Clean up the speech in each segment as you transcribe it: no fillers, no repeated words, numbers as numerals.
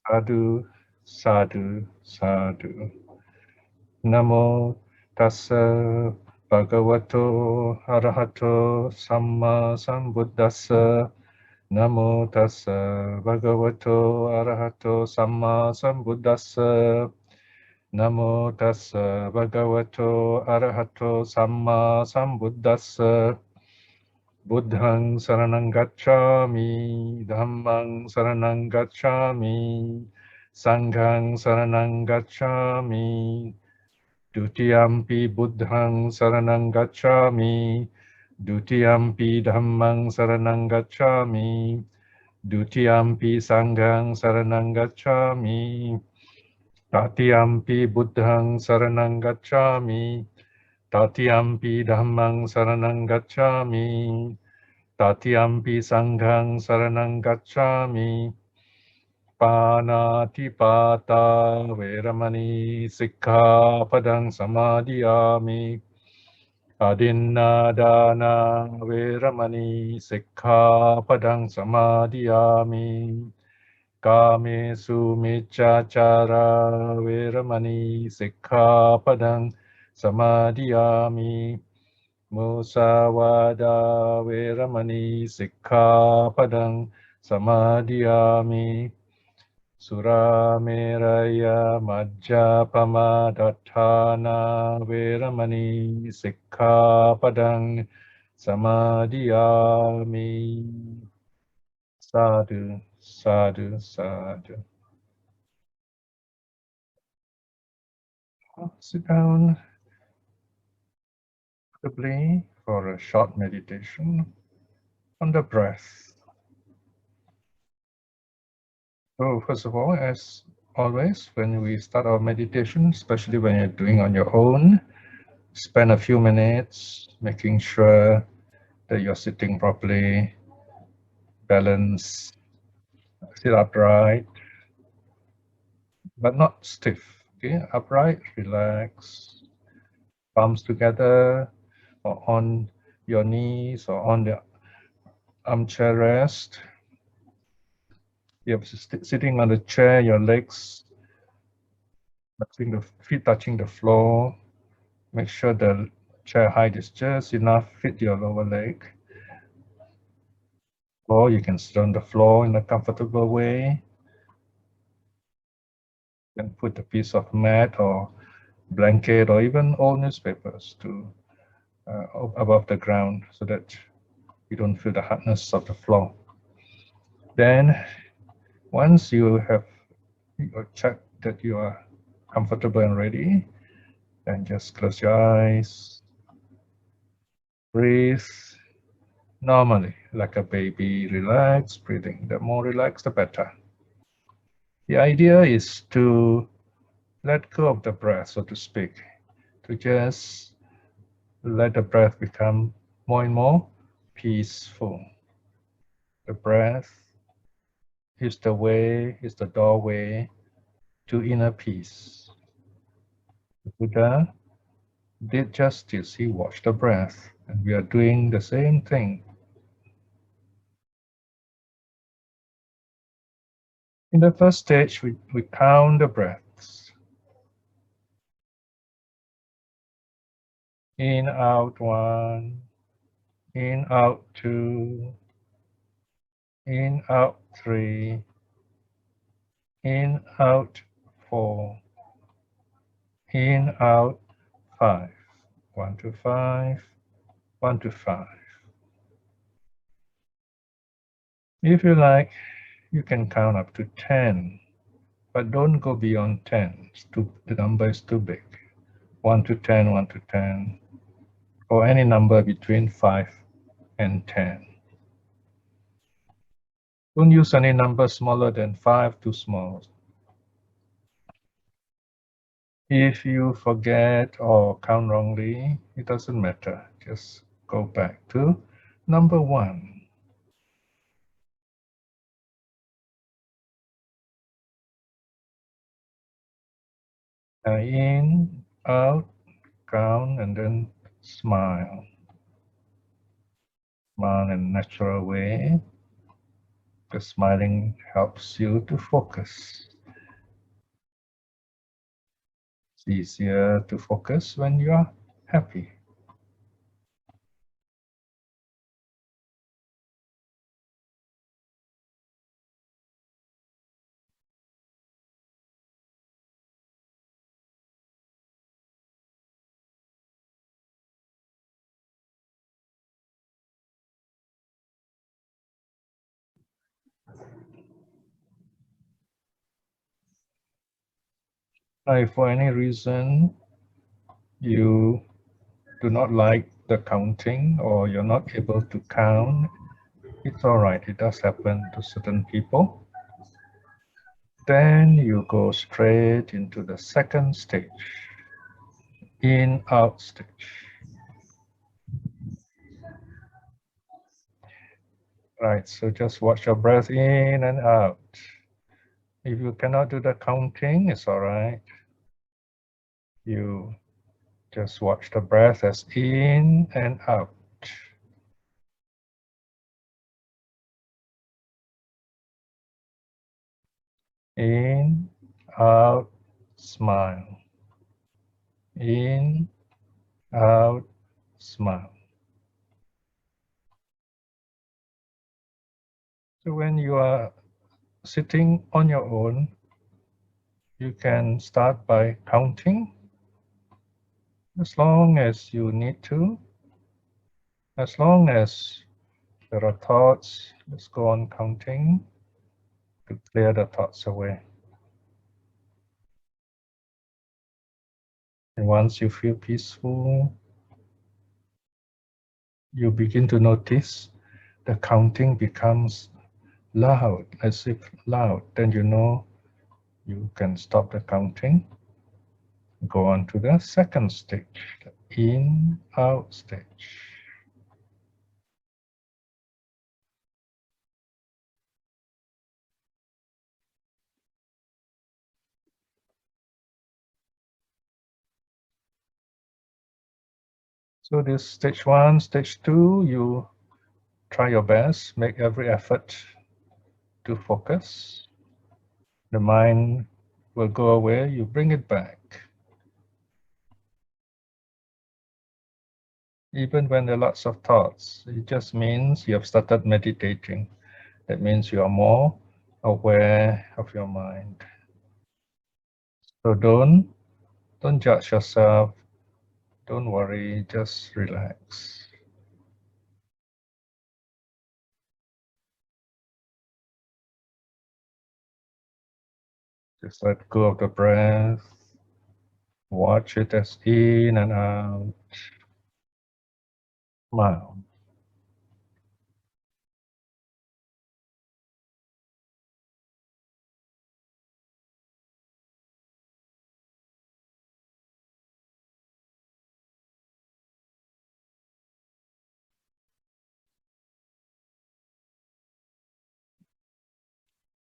Sadhu, sadhu, sadhu. Namo tassa bhagavato arahato samma sambuddhassa. Namo tassa bhagavato arahato samma sambuddhassa. Namo tassa bhagavato arahato samma sambuddhassa. Buddhang saranang gacchami, dhammang saranang gacchami, sanghang saranang gacchami, dutiyampi buddhang saranang gacchami, dutiyampi dhammang saranang gacchami, dutiyampi sanghang saranang gacchami, tatiyampi buddhang saranang gacchami, tatiyampi dhammang saranang gacchami, Tatyampi sanghang saranang gacchami. Panatipata veramani sikkhapadang samadhiyami. Adinnadana veramani sikkhapadang samadhiyami. Kamesu miccachara veramani sikkhapadang samadhiyami. Musawada veramani sikkhapadang samadhiyami. Surameraya majjapama dattana veramani sikkhapadang samadhiyami. Sadhu, sadhu, sadhu. Sit down comfortably for a short meditation on the breath. So first of all, as always, when we start our meditation, especially when you're doing on your own, spend a few minutes making sure that you're sitting properly, balanced, sit upright, but not stiff. Okay, upright, relax, palms together, or on your knees, or on the armchair rest. You're sitting on the chair, your legs, the feet touching the floor. Make sure the chair height is just enough to fit your lower leg. Or you can sit on the floor in a comfortable way. You can put a piece of mat or blanket or even old newspapers to above the ground so that you don't feel the hardness of the floor. Then once you have checked that you are comfortable and ready, then just close your eyes. Breathe normally, like a baby, relax, breathing. The more relaxed, the better. The idea is to let go of the breath, so to speak, to just let the breath become more and more peaceful. The breath is the way, is the doorway to inner peace. The Buddha did justice. He watched the breath, and we are doing the same thing. In the first stage, we count the breaths. In, out, 1. In, out, 2. In, out, 3. In, out, 4. In, out, 5. 1 to 5. 1 to 5. If you like, you can count up to 10, but don't go beyond 10. The number is too big. 1 to 10, 1 to 10, or any number between 5 and 10. Don't use any number smaller than 5, too small. If you forget or count wrongly, it doesn't matter. Just go back to number 1. In, out, count, and then smile. Smile in a natural way. The smiling helps you to focus. It's easier to focus when you are happy. If for any reason you do not like the counting or you're not able to count, it's all right. It does happen to certain people. Then you go straight into the second stage, in-out stage. Right, so just watch your breath in and out. If you cannot do the counting, it's all right. You just watch the breath as in and out. In, out, smile. In, out, smile. So when you are sitting on your own, you can start by counting as long as you need to. As long as there are thoughts, let's go on counting to clear the thoughts away. And once you feel peaceful, you begin to notice the counting becomes loud, as if loud. Then you know you can stop the counting. Go on to the second stage, the in-out stage. So this stage 1, stage 2, you try your best, make every effort to focus. The mind will go away, you bring it back. Even when there are lots of thoughts, it just means you have started meditating. That means you are more aware of your mind. So don't judge yourself. Don't worry, just relax. Just let go of the breath. Watch it as in and out. Smile.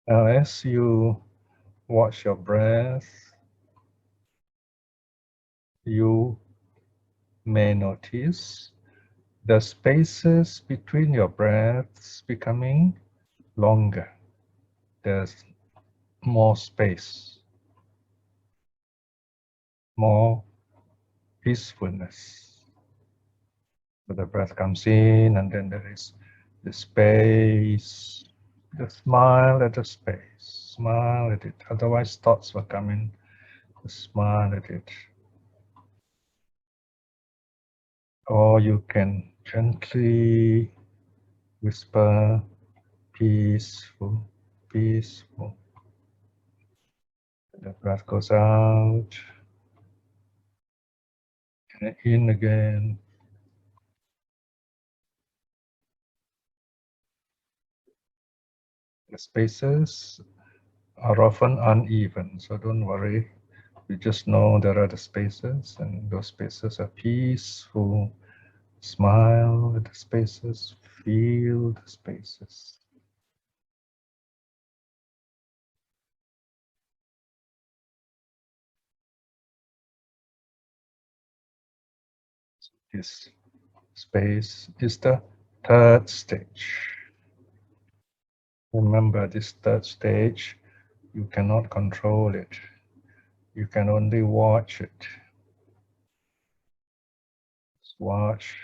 Now, as you watch your breath, you may notice the spaces between your breaths becoming longer. There's more space, more peacefulness. So the breath comes in and then there is the space. Just smile at the space, smile at it. Otherwise thoughts will come in. Just smile at it. Or you can gently whisper, peaceful, peaceful. The breath goes out and in again. The spaces are often uneven, so don't worry. You just know there are the spaces, and those spaces are peaceful. Smile at the spaces, feel the spaces. This space is the third stage. Remember, this third stage, you cannot control it. You can only watch it. Just watch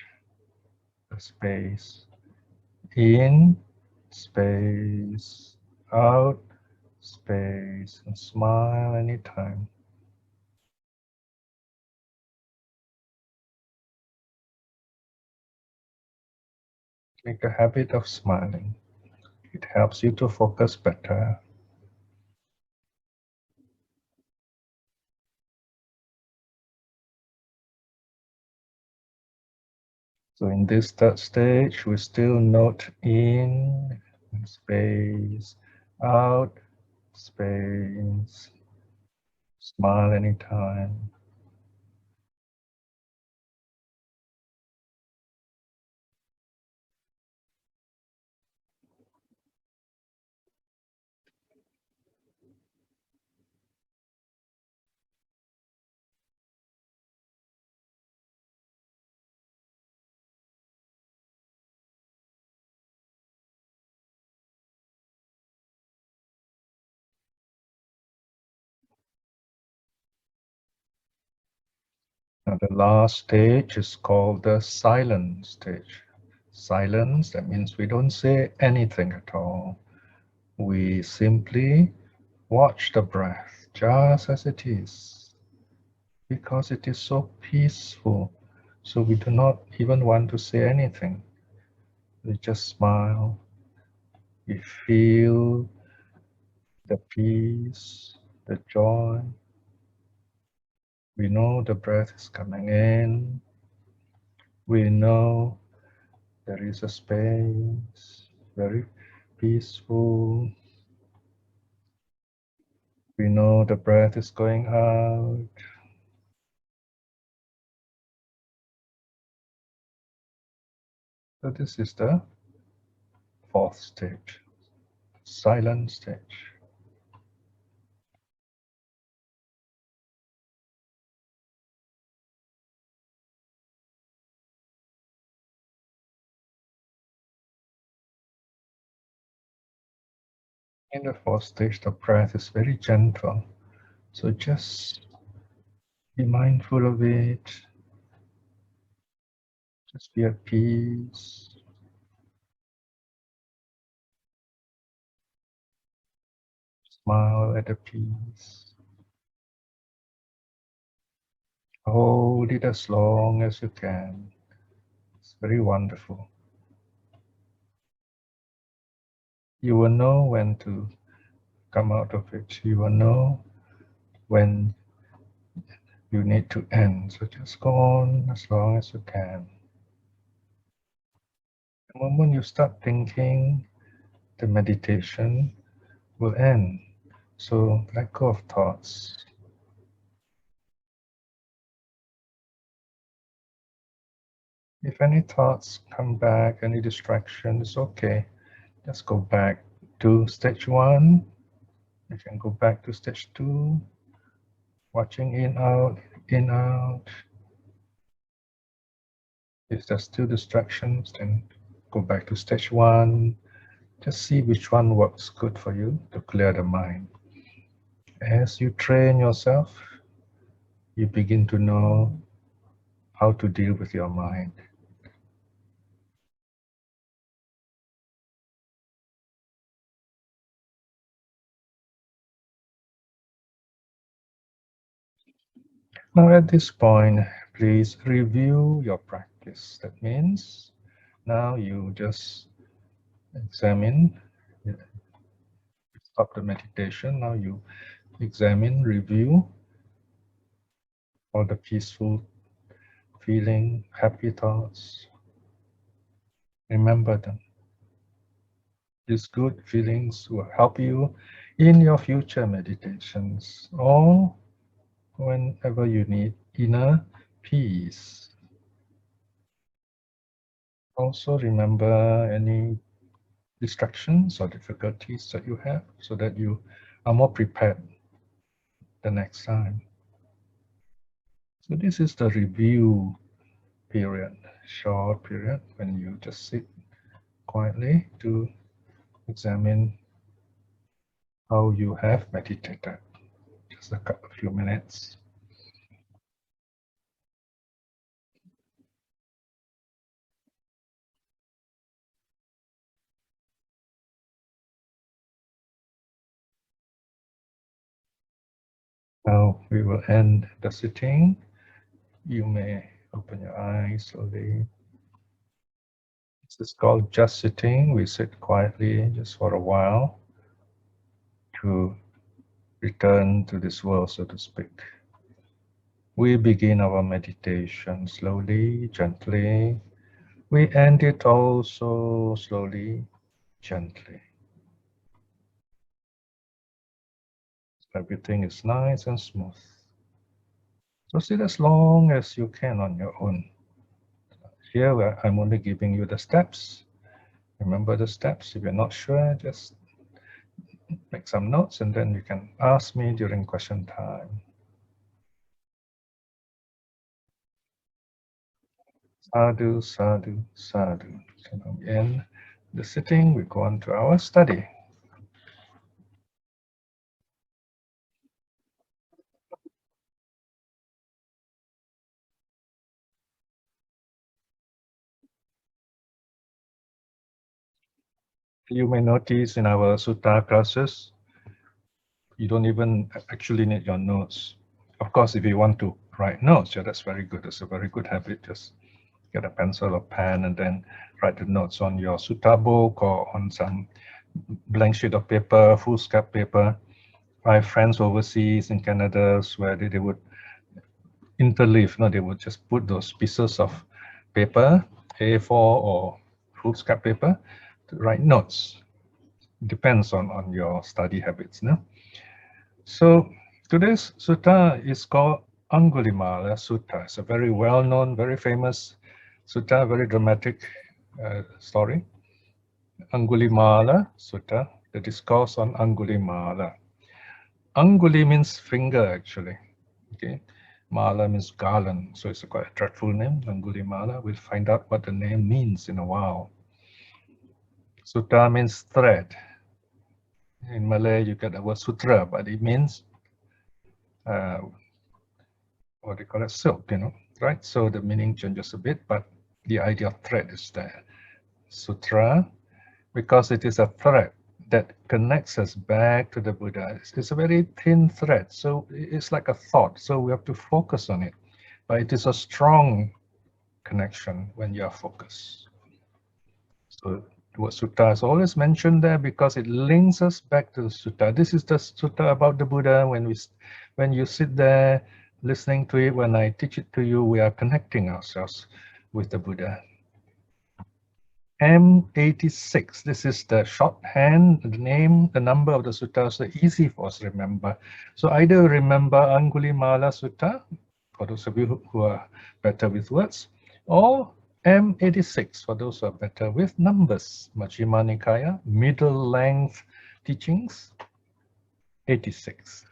the space in, space out, space, and smile anytime. Make a habit of smiling. It helps you to focus better. So in this third stage, we still note in, space, out, space, smile anytime. Now the last stage is called the silent stage. Silence, that means we don't say anything at all. We simply watch the breath just as it is, because it is so peaceful. So we do not even want to say anything. We just smile. We feel the peace, the joy. We know the breath is coming in. We know there is a space, very peaceful. We know the breath is going out. So this is the fourth stage, silent stage. In the fourth stage, the breath is very gentle. So just be mindful of it. Just be at peace. Smile at the peace. Hold it as long as you can. It's very wonderful. You will know when to come out of it. You will know when you need to end. So just go on as long as you can. The moment you start thinking, the meditation will end. So let go of thoughts. If any thoughts come back, any distraction, it's okay. Just go back to stage 1. You can go back to stage 2, watching in, out, in, out. If there's still distractions, then go back to stage 1. Just see which one works good for you to clear the mind. As you train yourself, you begin to know how to deal with your mind. Now at this point, please review your practice. That means now you just examine, stop the meditation. Now you examine, review all the peaceful feeling, happy thoughts. Remember them. These good feelings will help you in your future meditations or whenever you need inner peace. Also remember any distractions or difficulties that you have so that you are more prepared the next time. So this is the review period, short period when you just sit quietly to examine how you have meditated. just a few minutes. Now we will end the sitting. You may open your eyes slowly. This is called just sitting. We sit quietly just for a while to return to this world, so to speak. We begin our meditation slowly, gently. We end it also slowly, gently. Everything is nice and smooth. So sit as long as you can on your own. Here I'm only giving you the steps. Remember the steps. If you're not sure, just make some notes and then you can ask me during question time. Sadhu, sadhu, sadhu. So now we end the sitting, we go on to our study. You may notice in our sutta classes, you don't even actually need your notes. Of course, if you want to write notes, yeah, that's very good. It's a very good habit. Just get a pencil or pen and then write the notes on your sutta book or on some blank sheet of paper, foolscap paper. I have friends overseas in Canada where they would interleave. No, they would just put those pieces of paper, A4 or foolscap paper, to write notes. Depends on your study habits. No? So today's sutta is called Aṅgulimāla Sutta. It's a very well-known, very famous sutta, very dramatic story. Aṅgulimāla Sutta, the discourse on Aṅgulimāla. Anguli means finger, actually. Okay, Mala means garland, so it's a quite a dreadful name, Aṅgulimāla. We'll find out what the name means in a while. Sutta means thread. In Malay, you get the word sutra, but it means what do you call it, silk, right? So the meaning changes a bit, but the idea of thread is there. Sutra, because it is a thread that connects us back to the Buddha. It's a very thin thread, so it's like a thought, so we have to focus on it. But it is a strong connection when you are focused. So the word sutta is always mentioned there because it links us back to the sutta. This is the sutta about the Buddha. When you sit there listening to it, when I teach it to you, we are connecting ourselves with the Buddha. M86, this is the shorthand, the name, the number of the sutta, so easy for us to remember. So either remember Aṅgulimāla Sutta, for those of you who are better with words, or M86 for those who are better with numbers. Majjhima Nikaya, middle length teachings, 86.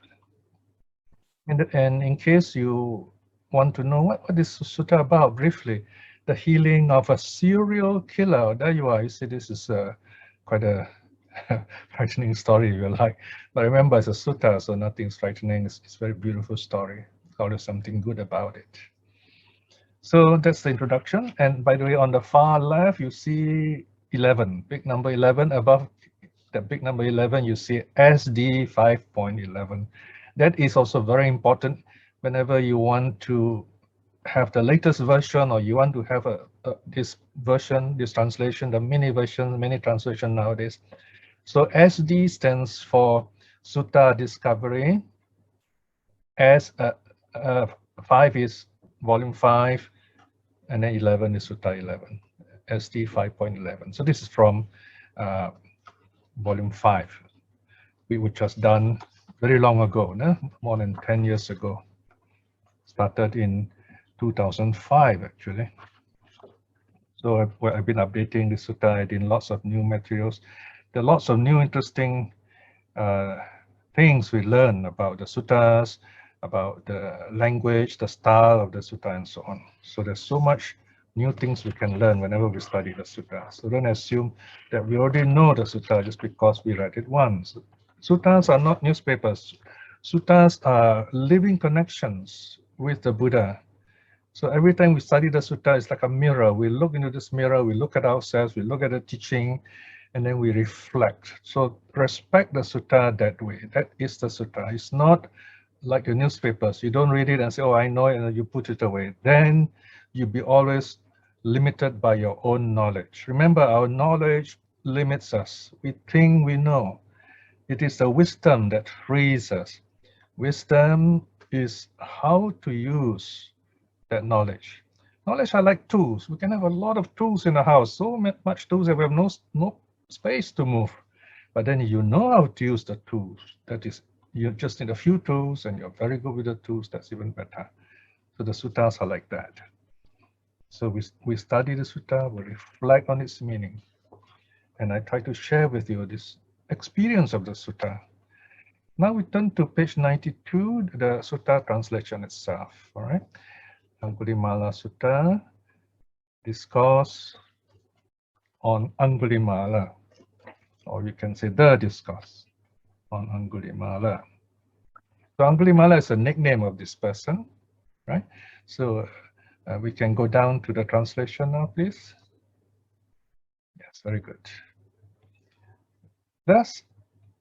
And in case you want to know what is sutta about briefly, the healing of a serial killer. There you are. You see, this is quite a frightening story, if you like. But remember, it's a sutta, so nothing's frightening. It's a very beautiful story. There's something good about it. So that's the introduction. And by the way, on the far left, you see 11, big number 11. Above the big number 11, you see SD 5.11. That is also very important whenever you want to have the latest version or you want to have this version, this translation, the mini version, mini translation nowadays. So SD stands for Sutta Discovery. S 5 is volume 5, and then 11 is Sutta 11, SD 5.11. So this is from volume 5, which was done very long ago, no? More than 10 years ago. Started in 2005, actually. So I've been updating the sutta, adding lots of new materials. There are lots of new interesting things we learn about the suttas, about the language, the style of the sutta, and so on. So there's so much new things we can learn whenever we study the sutta. So don't assume that we already know the sutta just because we read it once. Suttas are not newspapers. Suttas are living connections with the Buddha. So every time we study the sutta, it's like a mirror. We look into this mirror, we look at ourselves, we look at the teaching, and then we reflect. So respect the sutta that way. That is the sutta. It's not like your newspapers. You don't read it and say, oh, I know it, and you put it away. Then you'll be always limited by your own knowledge. Remember, our knowledge limits us. We think we know. It is the wisdom that frees us. Wisdom is how to use that knowledge. Knowledge are like tools. We can have a lot of tools in the house, so much tools that we have no space to move. But then you know how to use the tools. That is, you just need a few tools and you're very good with the tools. That's even better. So the suttas are like that. So we study the sutta, we reflect on its meaning. And I try to share with you this experience of the sutta. Now we turn to page 92, the sutta translation itself. All right. Aṅgulimāla Sutta, discourse on Aṅgulimāla, or you can say the discourse on Aṅgulimāla. So Aṅgulimāla is a nickname of this person, right? So we can go down to the translation now, please. Yes, very good. Thus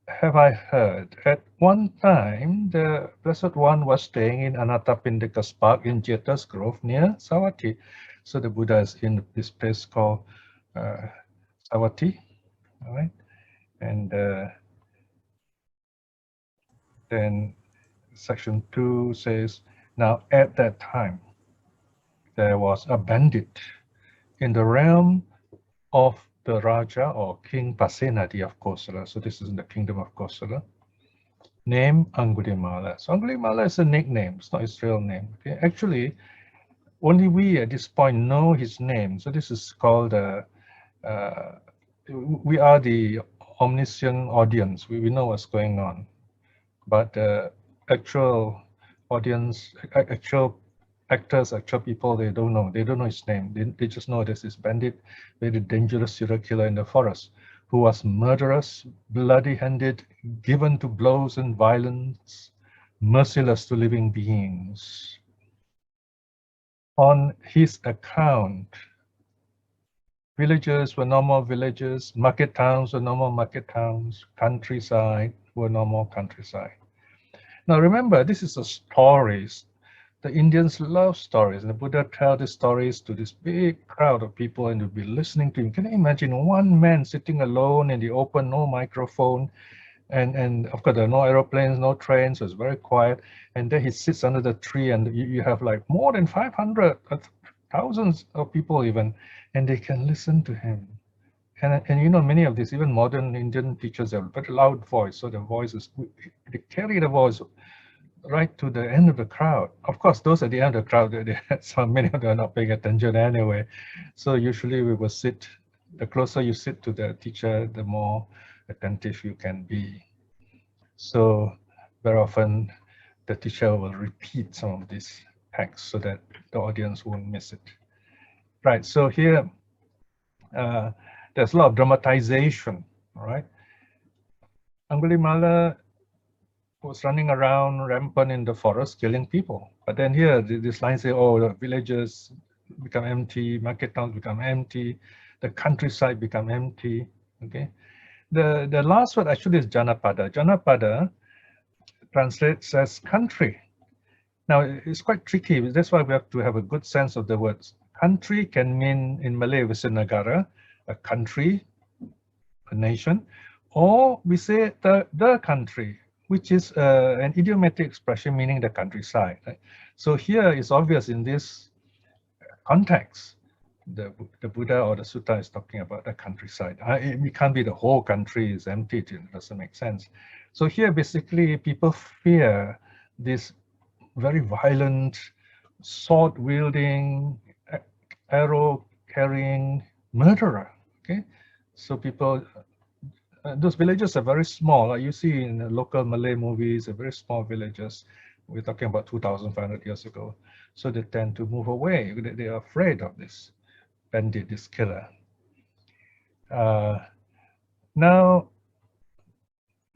have I heard, at one time the Blessed One was staying in Anathapindika's park in Jeta's Grove near Savatthi. So the Buddha is in this place called Savatthi, all right? And then section 2 says, now at that time, there was a bandit in the realm of the Raja or King Pasenadi of Kosala. So this is in the kingdom of Kosala, named Aṅgulimāla. So Aṅgulimāla is a nickname, it's not his real name. Okay? Actually, only we at this point know his name. So this is called, we are the omniscient audience. We know what's going on. But actual audience, actual actors, actual people, they don't know. They don't know his name. They just know there's this bandit, very dangerous serial killer in the forest, who was murderous, bloody-handed, given to blows and violence, merciless to living beings. On his account, villages were no more villages, market towns were no more market towns, countryside were no more countryside. Now remember, this is a stories. The Indians love stories, and the Buddha tells these stories to this big crowd of people, and you'll be listening to him. Can you imagine one man sitting alone in the open, no microphone, and of course there are no aeroplanes, no trains, so it's very quiet. And then he sits under the tree, and you have like more than 500, thousands of people even, and they can listen to him. And you know, many of these, even modern Indian teachers have a very loud voice, so the voice is, they carry the voice right to the end of the crowd. Of course, those at the end of the crowd, so many of them are not paying attention anyway. So usually we will sit, the closer you sit to the teacher, the more attentive you can be. So very often the teacher will repeat some of these texts so that the audience won't miss it. Right, so here, there's a lot of dramatization, all right? Aṅgulimāla was running around rampant in the forest, killing people. But then here, this line says, oh, the villages become empty, market towns become empty, the countryside become empty, okay? The last word actually is Janapada. Janapada translates as country. Now, it's quite tricky. That's why we have to have a good sense of the words. Country can mean, in Malay, we say negara, a country, a nation, or we say the country, which is an idiomatic expression meaning the countryside. Right? So here it's obvious in this context, the Buddha or the Sutta is talking about the countryside. It can't be the whole country is empty, it doesn't make sense. So here basically people fear this very violent, sword-wielding, arrow-carrying murderer, okay? So people, those villages are very small. Like you see in the local Malay movies, they're very small villages. We're talking about 2,500 years ago. So they tend to move away. They are afraid of this bandit, this killer. Now,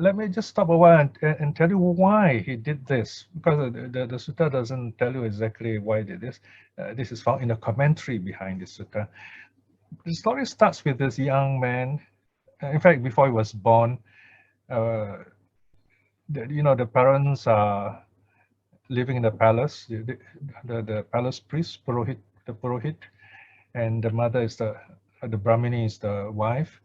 let me just stop a while and tell you why he did this, because the sutta doesn't tell you exactly why he did this. This is found in a commentary behind the sutta. The story starts with this young man. In fact, before he was born, the parents are living in the palace. The palace priest, the Purohit, and the mother is the Brahmini is the wife.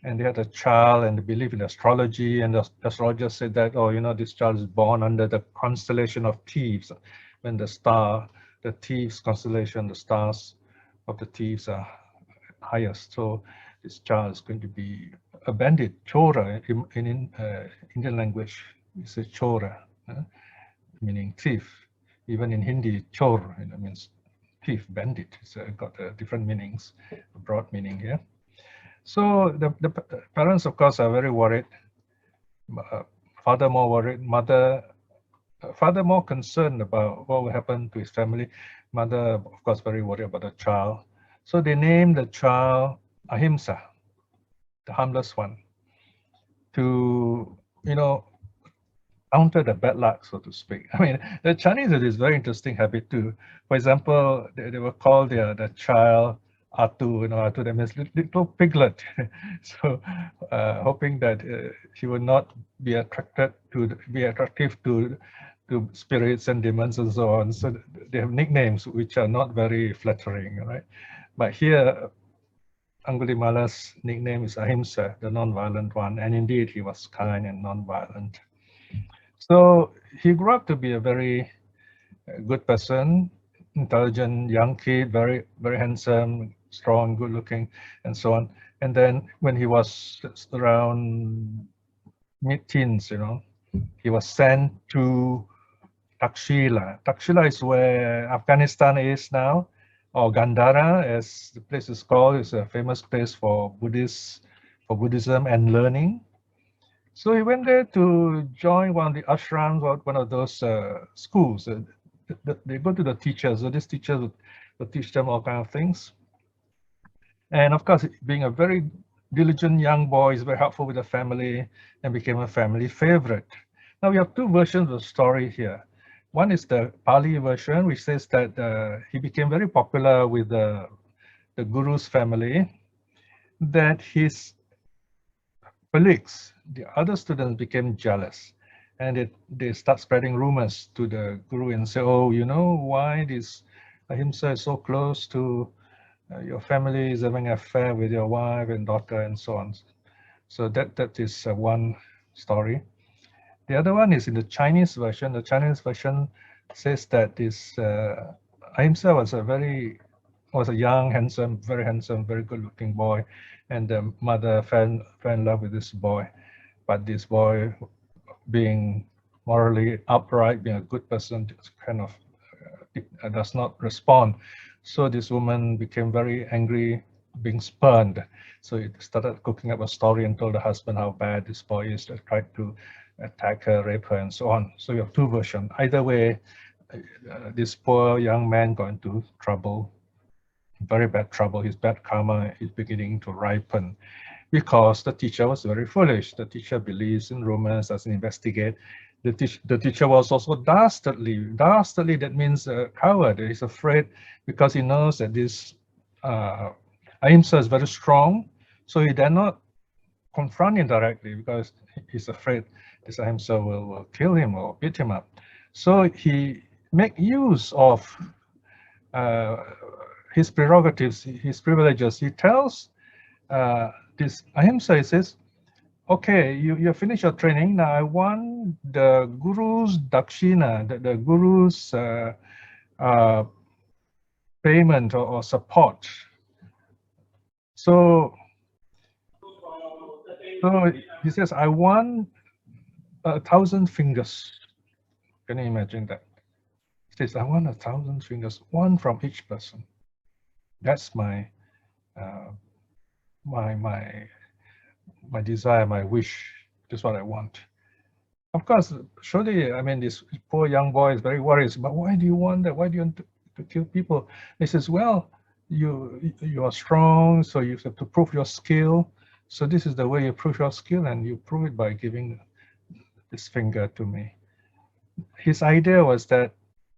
And they had a child, and they believe in astrology, and the astrologer said that, oh, this child is born under the constellation of thieves, when the thieves constellation, the stars of the thieves are highest. So this child is going to be a bandit, chora. In Indian language, it's a chora, meaning thief. Even in Hindi, chor means thief, bandit. It's got different meanings, a broad meaning here. So the parents, of course, are very worried. Father more worried, father more concerned about what will happen to his family. Mother, of course, very worried about the child. So they named the child Ahimsa, the harmless one, to, counter the bad luck, so to speak. I mean, the Chinese have this very interesting habit too. For example, they will call the child Atu, Atu, that means little piglet. So hoping that he will not be attractive to spirits and demons and so on. So they have nicknames which are not very flattering, right? But here, Angulimala's nickname is Ahimsa, the non-violent one, and indeed he was kind and non-violent. So he grew up to be a very good person, intelligent young kid, very, very handsome, strong, good looking, and so on. And then when he was around mid-teens, he was sent to Takshila. Takshila is where Afghanistan is now, or Gandhara, as the place is called. It's a famous place for Buddhism and learning. So he went there to join one of the ashrams, or one of those schools. They go to the teachers, so this teacher would teach them all kinds of things. And of course, being a very diligent young boy, he's very helpful with the family and became a family favorite. Now we have two versions of the story here. One is the Pali version, which says that he became very popular with the guru's family, that his colleagues, the other students, became jealous, and they start spreading rumors to the guru and say, oh, why this Ahimsa is so close to your family, is having an affair with your wife and daughter and so on. So that is one story. The other one is in the Chinese version. The Chinese version says that this Ahimsa was a young, very handsome, very good-looking boy, and the mother fell in love with this boy. But this boy, being morally upright, being a good person, kind of does not respond. So this woman became very angry, being spurned. So he started cooking up a story and told the husband how bad this boy is, that tried to attack her, rape her, and so on. So you have two versions. Either way, this poor young man got into trouble, very bad trouble. His bad karma is beginning to ripen because the teacher was very foolish. The teacher believes in rumors, doesn't investigate. The teacher was also dastardly. Dastardly, that means a coward. He's afraid because he knows that this Ahimsa is very strong, so he dare not confront him directly because he's afraid this Ahimsa will kill him or beat him up. So he make use of his prerogatives, his privileges. He tells this Ahimsa, he says, okay, you finish your training. Now I want the guru's dakshina, the guru's payment or support. So he says, I want 1,000 fingers. Can you imagine that? He says, I want 1,000 fingers, one from each person. That's my desire, my wish. That's what I want. Of course, surely, I mean, this poor young boy is very worried. But why do you want that? Why do you want to kill people? He says, well, you are strong, so you have to prove your skill. So this is the way you prove your skill, and you prove it by giving this finger to me. His idea was that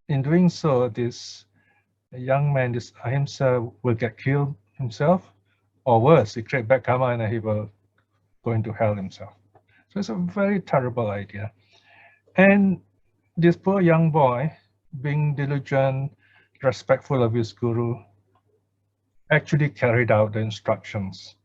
in doing so, this young man, this ahimsa, will get killed himself, or worse, he create bad karma and he will go into hell himself. So it's a very terrible idea. And this poor young boy, being diligent, respectful of his guru, actually carried out the instructions.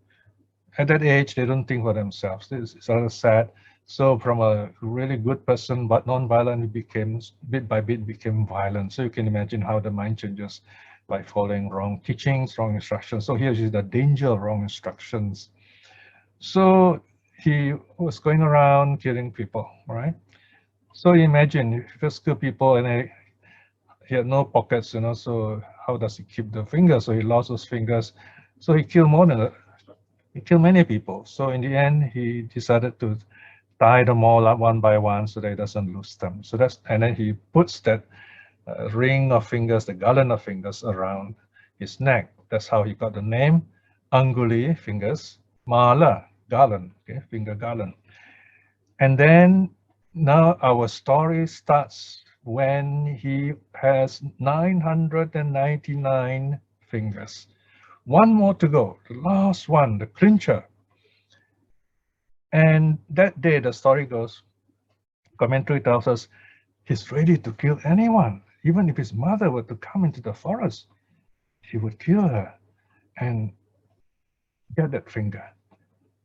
At that age, they don't think for themselves. This is rather sad. So from a really good person, but non-violent, he became, bit by bit, became violent. So you can imagine how the mind changes by following wrong teachings, wrong instructions. So here is the danger of wrong instructions. So he was going around killing people, right? So imagine if you just kill people and he had no pockets, so how does he keep the fingers? So he lost those fingers. So he killed he killed many people. So in the end, he decided to tie them all up one by one so that he doesn't lose them. So and then he puts that ring of fingers, the garland of fingers around his neck. That's how he got the name Anguli, fingers, Mala, garland, okay, finger garland. And then now our story starts when he has 999 fingers. One more to go, the last one, the clincher. And that day, the story goes, commentary tells us, he's ready to kill anyone. Even if his mother were to come into the forest, he would kill her and get that finger.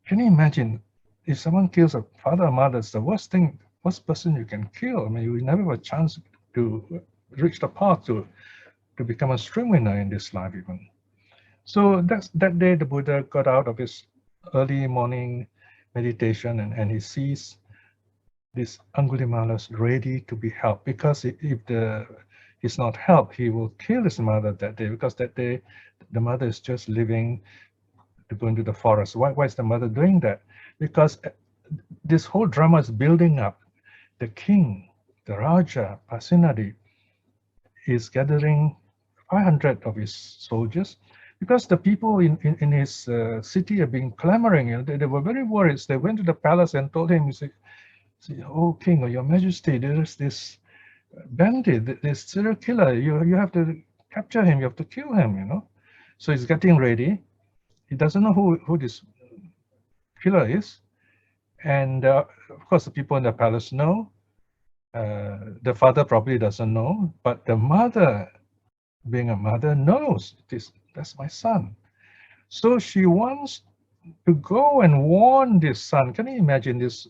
Can you imagine if someone kills a father or mother? It's the worst person you can kill. I mean, you will never have a chance to reach the path to become a stream winner in this life even. So that day the Buddha got out of his early morning meditation and he sees this Aṅgulimāla ready to be helped, because if he's not helped, he will kill his mother that day, because that day the mother is just leaving to go into the forest. Why is the mother doing that? Because this whole drama is building up. The king, the Raja, Pasenadi, is gathering 500 of his soldiers, because the people in his city have been clamoring. They were very worried. They went to the palace and told him, "Oh, king, or your majesty, there is this bandit, this serial killer. You have to capture him. You have to kill him, So he's getting ready. He doesn't know who this killer is. And of course, the people in the palace know. The father probably doesn't know, but the mother, being a mother, knows that's my son. So she wants to go and warn this son. Can you imagine this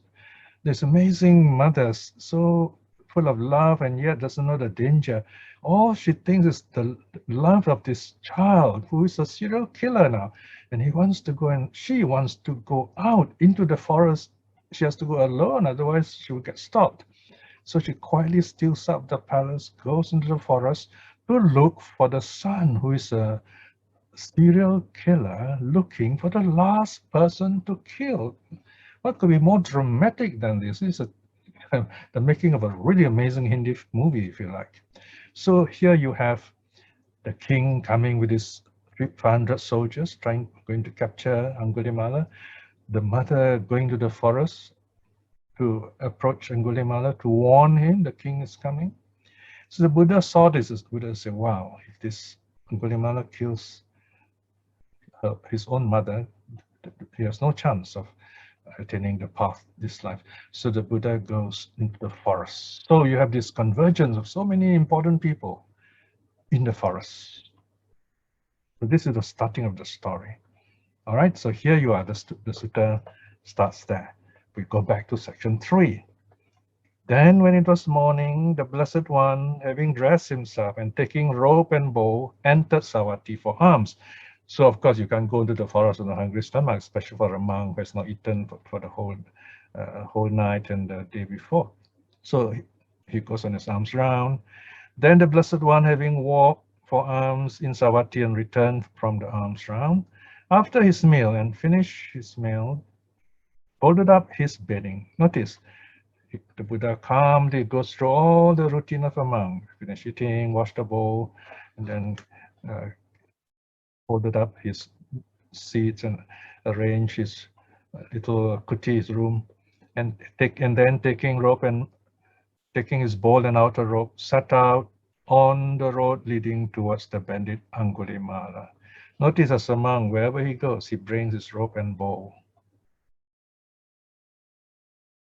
amazing mother, so full of love and yet doesn't know the danger? All she thinks is the love of this child who is a serial killer now. And she wants to go out into the forest. She has to go alone, otherwise she will get stopped. So she quietly steals up the palace, goes into the forest to look for the son who is a serial killer looking for the last person to kill. What could be more dramatic than this? This is the making of a really amazing Hindi movie, if you like. So here you have the king coming with his 500 soldiers going to capture Aṅgulimāla, the mother going to the forest to approach Aṅgulimāla to warn him the king is coming. So the Buddha saw this. The Buddha said, wow, if this Aṅgulimāla kills his own mother, he has no chance of attaining the path this life. So the Buddha goes into the forest. So you have this convergence of so many important people in the forest. So this is the starting of the story. All right, so here you are, the sutta starts there. We go back to section 3. Then when it was morning, the Blessed One, having dressed himself and taking rope and bow, entered Savatthi for alms. So of course you can't go into the forest on a hungry stomach, especially for a monk who has not eaten for the whole night and the day before. So he goes on his alms round. Then the Blessed One, having walked for alms in Savatthi and returned from the alms round, after his meal and finished his meal, folded up his bedding. Notice, the Buddha calmly goes through all the routine of a monk. Finish eating, wash the bowl, and then folded up his seats and arranged his little kuti, his room, and then taking rope and taking his bowl and outer rope, set out on the road leading towards the bandit Aṅgulimāla. Notice as a monk, wherever he goes, he brings his rope and bowl.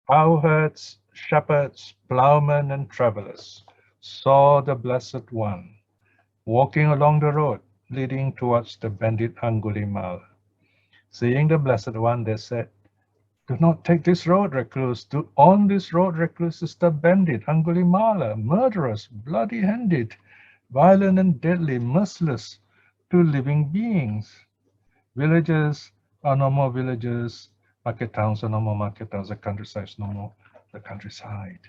Cowherds, shepherds, plowmen, and travelers saw the Blessed One walking along the road leading towards the bandit Aṅgulimāla. Seeing the Blessed One, they said, "Do not take this road, recluse. On this road, recluse, is the bandit Aṅgulimāla, murderous, bloody-handed, violent and deadly, merciless to living beings. Villages are no more villages. Market towns are no more market towns. The countryside is no more the countryside.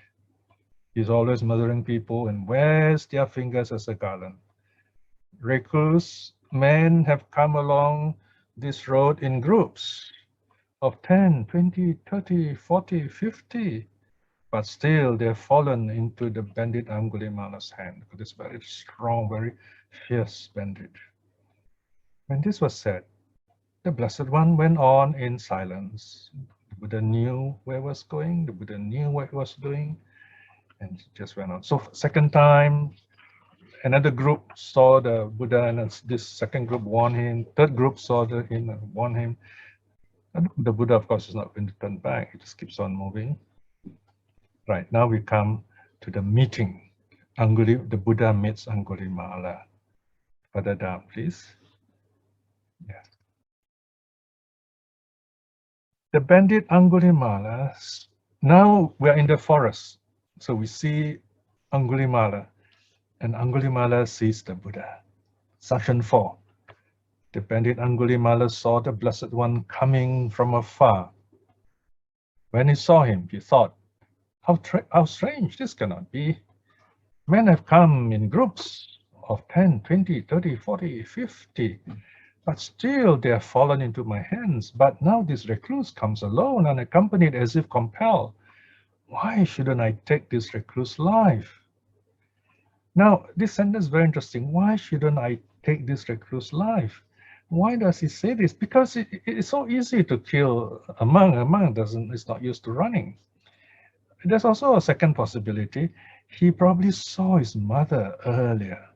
He's always murdering people and wears their fingers as a garland. Recluse men have come along this road in groups of 10, 20, 30, 40, 50, but still they've fallen into the bandit Aṅgulimāla's hand. This very strong, very fierce bandit." When this was said, the Blessed One went on in silence. The Buddha knew where it was going, the Buddha knew what he was doing, and he just went on. So second time, another group saw the Buddha, and this second group warned him. Third group saw him and warned him. And the Buddha, of course, is not going to turn back. He just keeps on moving. Right, now we come to the meeting. The Buddha meets Aṅgulimāla. Further down, please. Yes. The bandit Aṅgulimāla, now we're in the forest. So we see Aṅgulimāla, and Aṅgulimāla sees the Buddha. Section 4. The bandit Aṅgulimāla saw the Blessed One coming from afar. When he saw him, he thought, how strange, this cannot be. Men have come in groups of 10, 20, 30, 40, 50, but still they have fallen into my hands. But now this recluse comes alone, unaccompanied, as if compelled. Why shouldn't I take this recluse life? Now, this sentence is very interesting. Why shouldn't I take this recluse life? Why does he say this? Because it's so easy to kill a monk. A monk is not used to running. There's also a second possibility. He probably saw his mother earlier,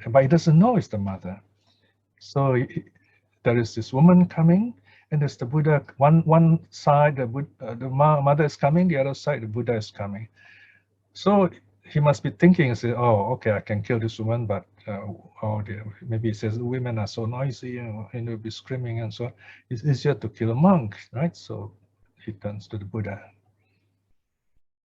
but he doesn't know it's the mother. So there is this woman coming, and there's the Buddha. One side, the mother is coming. The other side, the Buddha is coming. So he must be thinking, say, "Oh, okay, I can kill this woman, but oh dear, maybe he says women are so noisy and they'll be screaming, and so it's easier to kill a monk, right?" So he turns to the Buddha.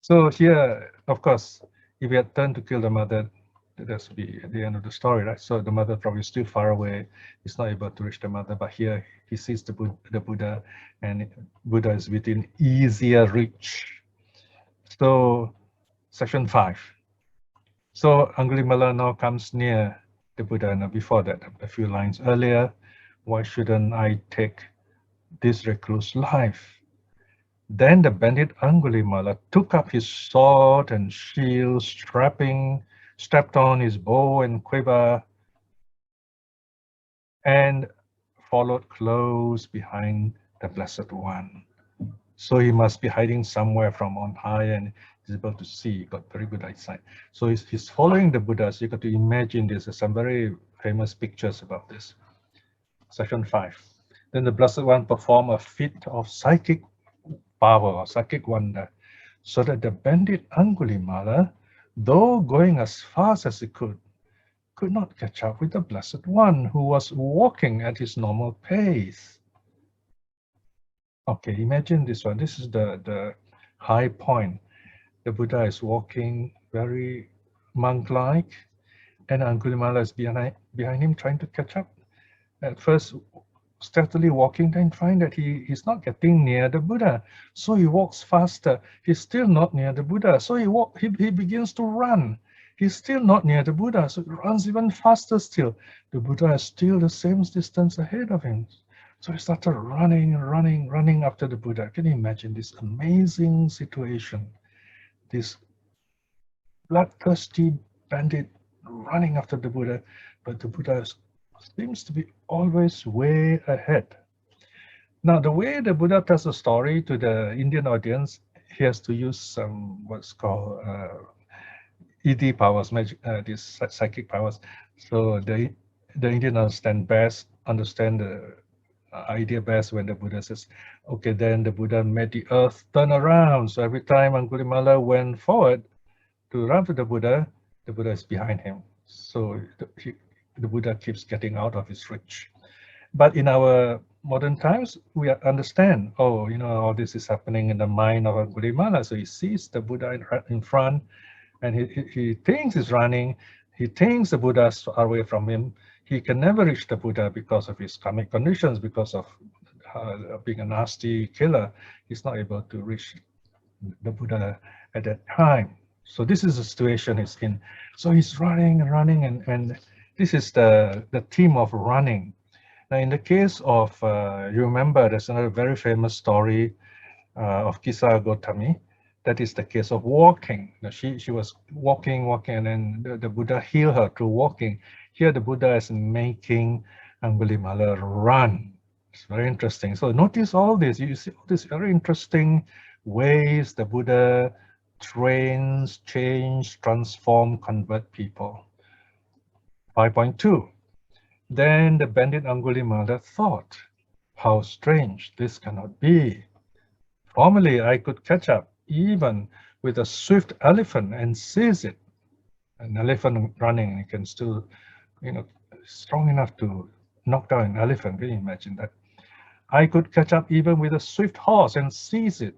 So here, of course, if he had turned to kill the mother, that would be at the end of the story, right? So the mother probably still far away. He's not able to reach the mother, but here he sees the Buddha, and Buddha is within easier reach. So section 5. So Aṅgulimāla now comes near the Buddha. Now before that, a few lines earlier, why shouldn't I take this recluse life? Then the bandit Aṅgulimāla took up his sword and shield, strapped on his bow and quiver, and followed close behind the Blessed One. So he must be hiding somewhere from on high, and he's able to see. He got very good eyesight. So he's following the Buddha. So you got to imagine this. There's some very famous pictures about this. Section 5. Then the Blessed One performed a feat of psychic power or psychic wonder, so that the bandit Aṅgulimāla, though going as fast as he could not catch up with the Blessed One, who was walking at his normal pace. Okay, imagine this one. This is the high point. The Buddha is walking very monk-like, and Aṅgulimāla is behind him trying to catch up. At first, steadily walking, then find that he's not getting near the Buddha. So he walks faster. He's still not near the Buddha. So he begins to run. He's still not near the Buddha. So he runs even faster still. The Buddha is still the same distance ahead of him. So he started running after the Buddha. Can you imagine this amazing situation? This bloodthirsty bandit running after the Buddha, but the Buddha seems to be always way ahead. Now, the way the Buddha tells the story to the Indian audience, he has to use some what's called ED powers, magic, these psychic powers. So the Indian understand the idea best when the Buddha says, okay, then the Buddha made the earth turn around. So every time Angulimala went forward to run to the Buddha is behind him. So the Buddha keeps getting out of his reach. But in our modern times, we understand, oh, all this is happening in the mind of Aṅgulimāla. So he sees the Buddha in front, and he thinks he's running. He thinks the Buddha's far away from him. He can never reach the Buddha because of his karmic conditions, because of being a nasty killer. He's not able to reach the Buddha at that time. So this is the situation he's in. So he's running and running, and this is the theme of running. Now, in the case of, you remember, there's another very famous story of Kisa Gotami. That is the case of walking. Now, she was walking, and then the Buddha healed her through walking. Here, the Buddha is making Angulimala run. It's very interesting. So notice all this. You see all these very interesting ways the Buddha trains, change, transform, convert people. 5.2. Then the bandit Aṅgulimāla thought, how strange, this cannot be. Formerly, I could catch up even with a swift elephant and seize it. An elephant running, you can still, strong enough to knock down an elephant. Can you imagine that? I could catch up even with a swift horse and seize it.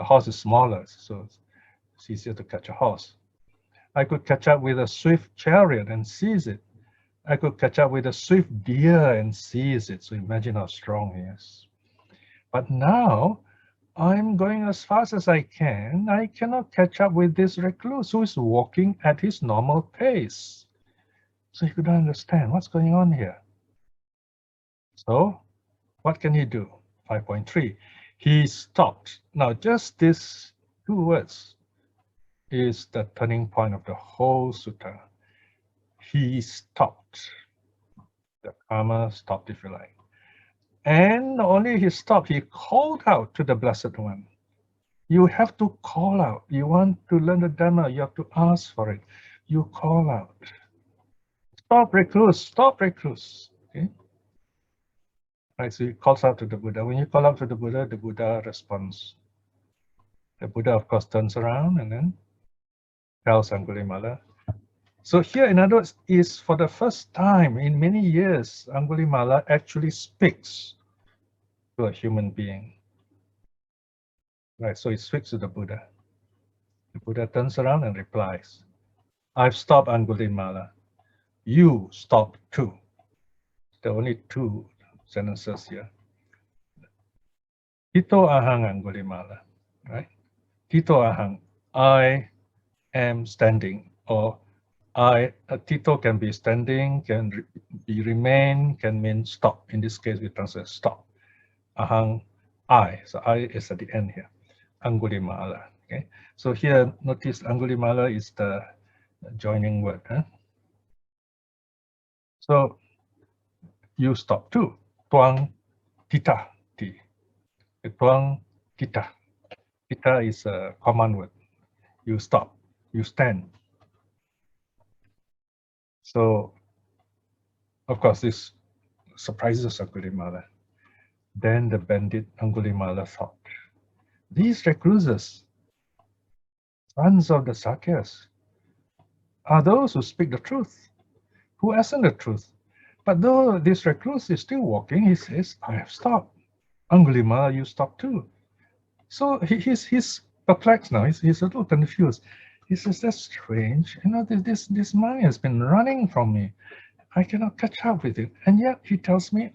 A horse is smaller, so it's easier to catch a horse. I could catch up with a swift chariot and seize it. I could catch up with a swift deer and seize it. So imagine how strong he is. But now I'm going as fast as I can. I cannot catch up with this recluse who is walking at his normal pace. So he couldn't understand what's going on here. So what can he do? 5.3. He stopped. Now just these two words is the turning point of the whole sutta. He stopped. The karma stopped, if you like. And not only he stopped, he called out to the Blessed One. You have to call out. You want to learn the Dhamma, you have to ask for it. You call out. Stop, recluse, stop, recluse. Okay? Right, so he calls out to the Buddha. When you call out to the Buddha responds. The Buddha, of course, turns around and then tells Angulimala. So here, in other words, is for the first time in many years, Aṅgulimāla actually speaks to a human being. Right, so he speaks to the Buddha. The Buddha turns around and replies, I've stopped, Aṅgulimāla. You stop too. There are only two sentences here. Tito ahang, Aṅgulimāla, right? Tito ahang, I am standing, or Tito can be standing, can be remain, can mean stop. In this case, we translate stop. Ahang, I. So I is at the end here. Aṅgulimāla. Okay. So here, notice Aṅgulimāla is the joining word. Huh? So you stop too. Tuang tita ti. Tuang tita. Tita is a command word. You stop. You stand. So, of course, this surprises Aṅgulimāla. Then the bandit Aṅgulimāla thought, these recluses, sons of the Sakyas, are those who speak the truth, who ascend the truth. But though this recluse is still walking, he says, I have stopped. Aṅgulimāla, you stop too. So he's perplexed now. He's a little confused. He says, that's strange. This man has been running from me. I cannot catch up with it. And yet he tells me,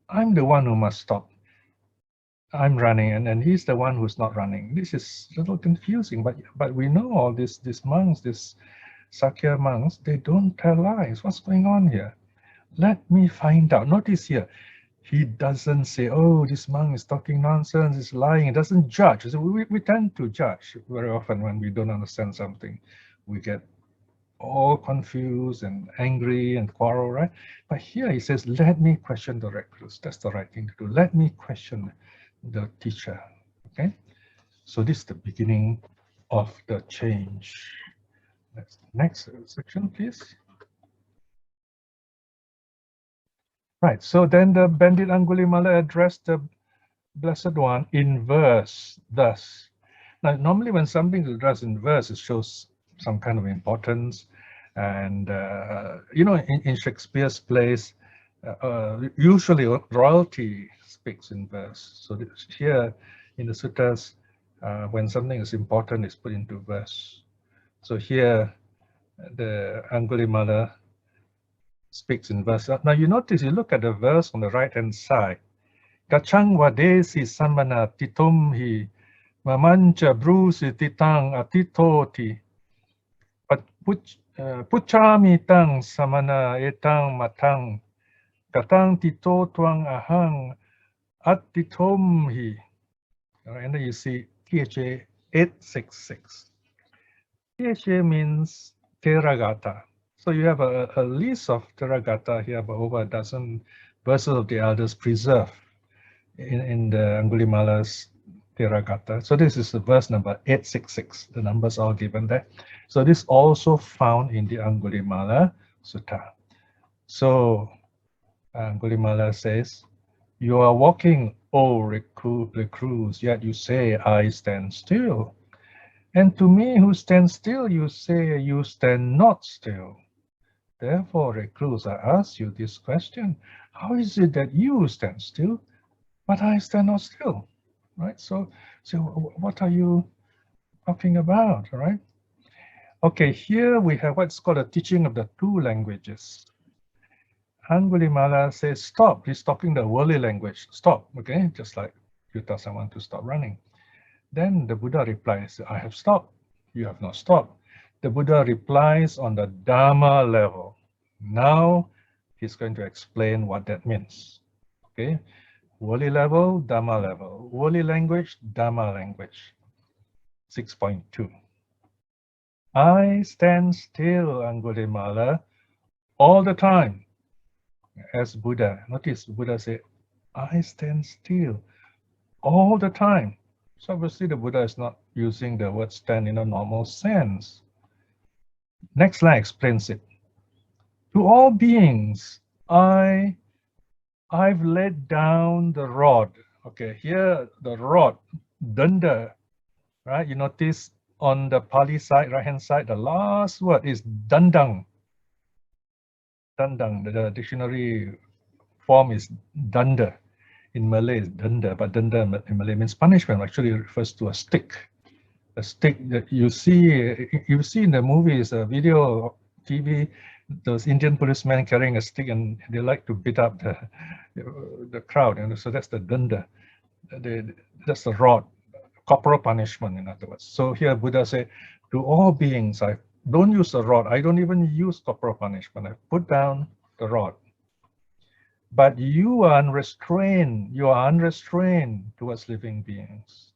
I'm the one who must stop. I'm running, and he's the one who's not running. This is a little confusing, but we know all these monks, these Sakya monks, they don't tell lies. What's going on here? Let me find out. Notice here, he doesn't say, oh, this monk is talking nonsense, he's lying. He doesn't judge. So we tend to judge very often when we don't understand something. We get all confused and angry and quarrel, right? But here he says, let me question the recluse. That's the right thing to do. Let me question the teacher, okay? So this is the beginning of the change. Next section, please. Right, so then the Bandit Aṅgulimāla addressed the Blessed One in verse, thus. Now, normally when something is addressed in verse, it shows some kind of importance. And, you know, in Shakespeare's plays, usually royalty speaks in verse. So here in the suttas, when something is important, it's put into verse. So here, the Aṅgulimāla speaks in verse. Now you notice, you look at the verse on the right-hand side. Gachang vadesi samana titomhi mamancha brusi titang atitoti puchami tang samana etang matang katang tito tuang ahang atitomhi. And then you see THA 866. THA means Theragatha. So you have a list of Theragatha here, but over a dozen verses of the elders preserved in the Aṅgulimāla's Theragatha. So this is the verse number 866. The numbers are given there. So this also found in the Aṅgulimāla Sutta. So Aṅgulimāla says, you are walking, O recluse, yet you say, I stand still. And to me who stands still, you say, you stand not still. Therefore, recluse, I ask you this question, how is it that you stand still, but I stand not still, right? So what are you talking about, right? Okay, here we have what's called a teaching of the two languages. Aṅgulimāla says, stop. He's talking the worldly language. Stop, okay? Just like you tell someone to stop running. Then the Buddha replies, I have stopped. You have not stopped. The Buddha replies on the Dharma level. Now he's going to explain what that means, okay? Worldly level, Dharma level. Worldly language, Dharma language. 6.2. I stand still, Aṅgulimāla, all the time as Buddha. Notice Buddha said, I stand still all the time. So obviously the Buddha is not using the word stand in a normal sense. Next line explains it. To all beings, I've laid down the rod. Okay, here the rod, danda, right? You notice on the Pali side, right-hand side, the last word is dandang. Dandang, the dictionary form is danda. In Malay is danda, but danda in Malay means punishment. Actually, it refers to a stick. A stick that you see in the movies, video, TV, those Indian policemen carrying a stick, and they like to beat up the crowd. And so that's the danda. That's the rod, corporal punishment, in other words. So here Buddha said, to all beings, I don't use the rod. I don't even use corporal punishment. I put down the rod. But you are unrestrained. You are unrestrained towards living beings.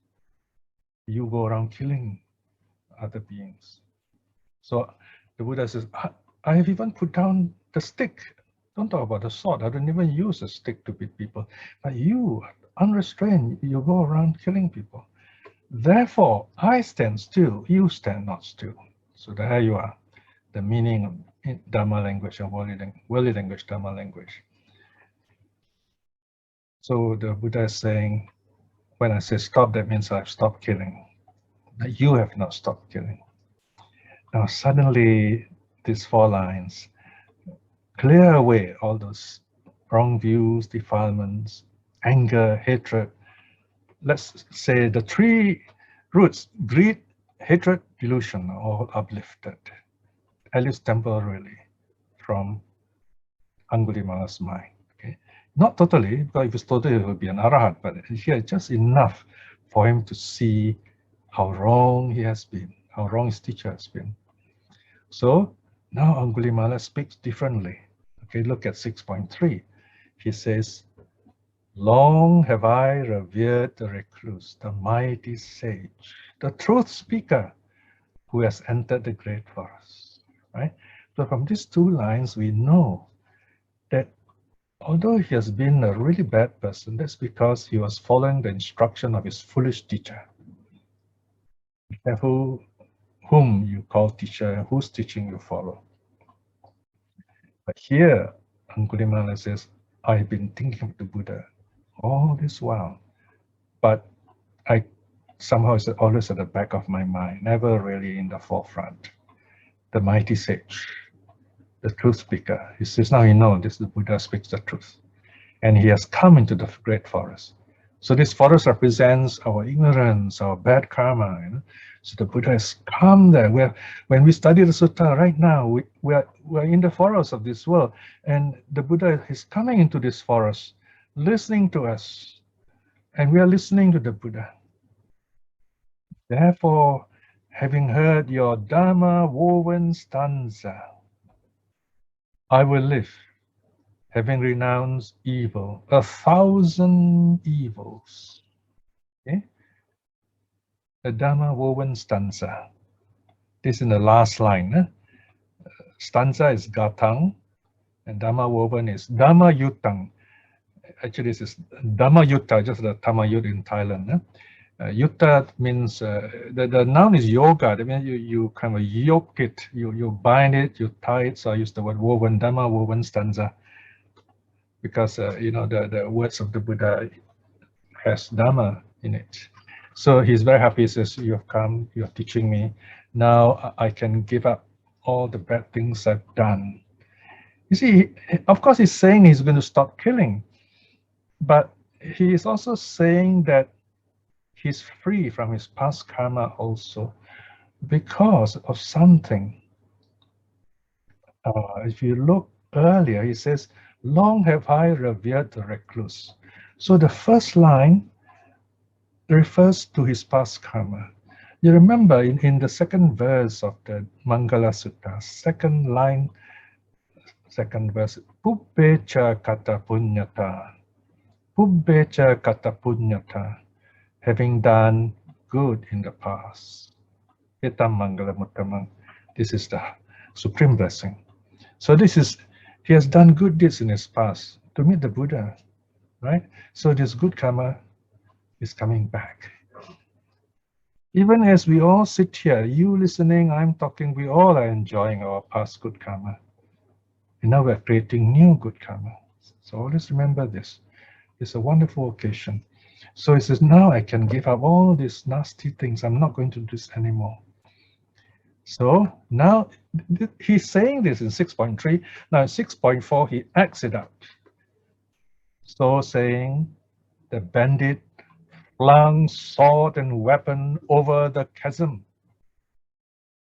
You go around killing other beings. So the Buddha says, I have even put down the stick. Don't talk about the sword. I don't even use a stick to beat people. But you, unrestrained, you go around killing people. Therefore, I stand still. You stand not still. So there you are, the meaning of Dharma language and worldly language, Dharma language. So the Buddha is saying, when I say stop, that means I've stopped killing. You have not stopped killing. Now suddenly, these 4 lines clear away all those wrong views, defilements, anger, hatred. Let's say the 3 roots, greed, hatred, delusion, are all uplifted, at least temporarily, from Aṅgulimāla's mind. Okay, not totally, because if it's totally, it would be an arahat, but here just enough for him to see how wrong he has been, how wrong his teacher has been. So now Aṅgulimāla speaks differently. Okay, look at 6.3. He says, long have I revered the recluse, the mighty sage, the truth speaker who has entered the great forest. right? So from these two lines, we know that although he has been a really bad person, that's because he was following the instruction of his foolish teacher. Be careful whom you call teacher and whose teaching you follow. But here, Aṅgulimāla says, I've been thinking of the Buddha all this while, but I somehow it's always at the back of my mind, never really in the forefront. The mighty sage, the truth speaker. He says, now you know this the Buddha speaks the truth. And he has come into the great forest. So this forest represents our ignorance, our bad karma. You know? So the Buddha has come there. When we study the sutta right now, we're in the forest of this world. And the Buddha is coming into this forest, listening to us. And we are listening to the Buddha. Therefore, having heard your Dharma woven stanza, I will live, having renounced evil, 1,000 evils. Okay? The Dharma woven stanza. This is in the last line. Stanza is gatang, and Dharma woven is Dharma yutang. Actually, this is Dharma yutta, just the Tamayut in Thailand. Yutta means the noun is yoga. That means you kind of yoke it, you bind it, you tie it. So I use the word woven, Dharma woven stanza, because you know the words of the Buddha has Dharma in it. So he's very happy. He says, you have come, you're teaching me. Now I can give up all the bad things I've done. You see, of course, he's saying he's going to stop killing, but he is also saying that he's free from his past karma also because of something. If you look earlier, he says, long have I revered the recluse. So the first line refers to his past karma. You remember in the second verse of the Mangala Sutta, second line, second verse, Pubbecha kata punyata. Pubbecha kata punyata. Having done good in the past. Etam mangala muttamang. This is the supreme blessing. So this is, he has done good deeds in his past to meet the Buddha, right? So this good karma is coming back. Even as we all sit here, you listening, I'm talking, we all are enjoying our past good karma. And now we're creating new good karma. So always remember this. It's a wonderful occasion. So he says, now I can give up all these nasty things. I'm not going to do this anymore. So now he's saying this in 6.3. Now in 6.4, he acts it out. So saying, the bandit flung sword and weapon over the chasm,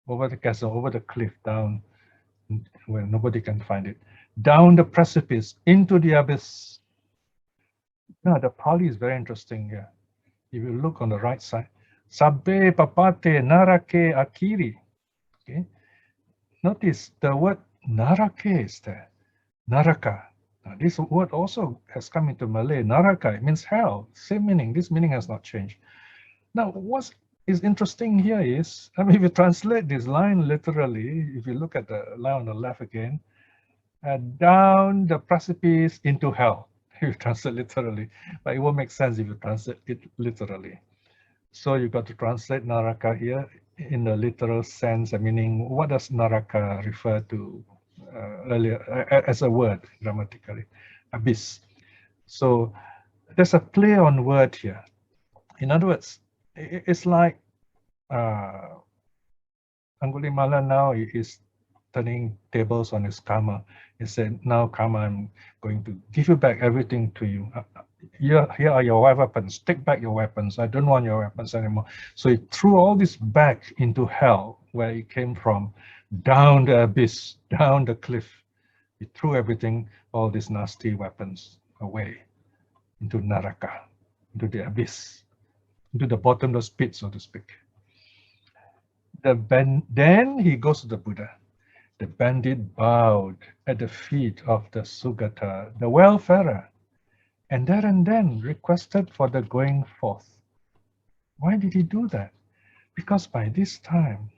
over the cliff down where nobody can find it, down the precipice, into the abyss. Now the Pali is very interesting here. If you look on the right side, Sabbe papate narake akiri. Okay. Notice the word narake is there. Naraka. Now, this word also has come into Malay. Naraka, it means hell. Same meaning. This meaning has not changed. Now, what is interesting here is, I mean, if you translate this line literally, if you look at the line on the left again, down the precipice into hell. If you translate literally, but it won't make sense if you translate it literally. So you got to translate Naraka here in the literal sense, meaning what does Naraka refer to earlier as a word grammatically? Abyss. So there's a play on word here. In other words, it's like Aṅgulimāla now is turning tables on his karma. He said, now karma, I'm going to give you back everything to you. Here are your weapons. Take back your weapons. I don't want your weapons anymore. So he threw all this back into hell, where it came from, down the abyss, down the cliff. He threw everything, all these nasty weapons away into Naraka, into the abyss, into the bottomless pit, so to speak. Then he goes to the Buddha. The bandit bowed at the feet of the Sugata, the wayfarer, and there and then requested for the going forth. Why did he do that? Because by this time,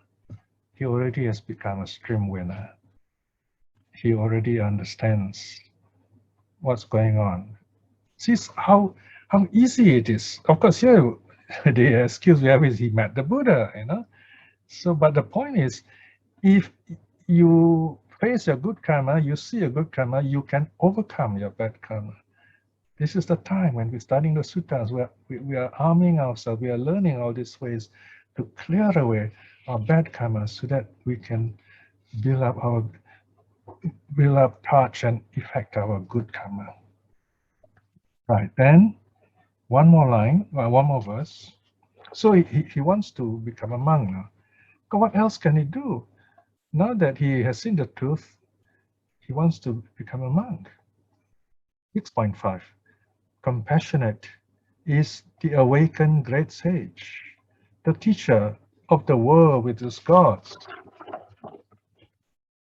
he already has become a stream winner. He already understands what's going on. See how easy it is. Of course, here the excuse we have is he met the Buddha, you know. So, but the point is, if you face your good karma, you see a good karma, you can overcome your bad karma. This is the time when we're studying the suttas, we are arming ourselves, we are learning all these ways to clear away our bad karma so that we can build up touch and effect our good karma. Right, then one more line, one more verse. So he wants to become a monk now. What else can he do? Now that he has seen the truth, he wants to become a monk. 6.5. Compassionate is the awakened great sage, the teacher of the world with its gods.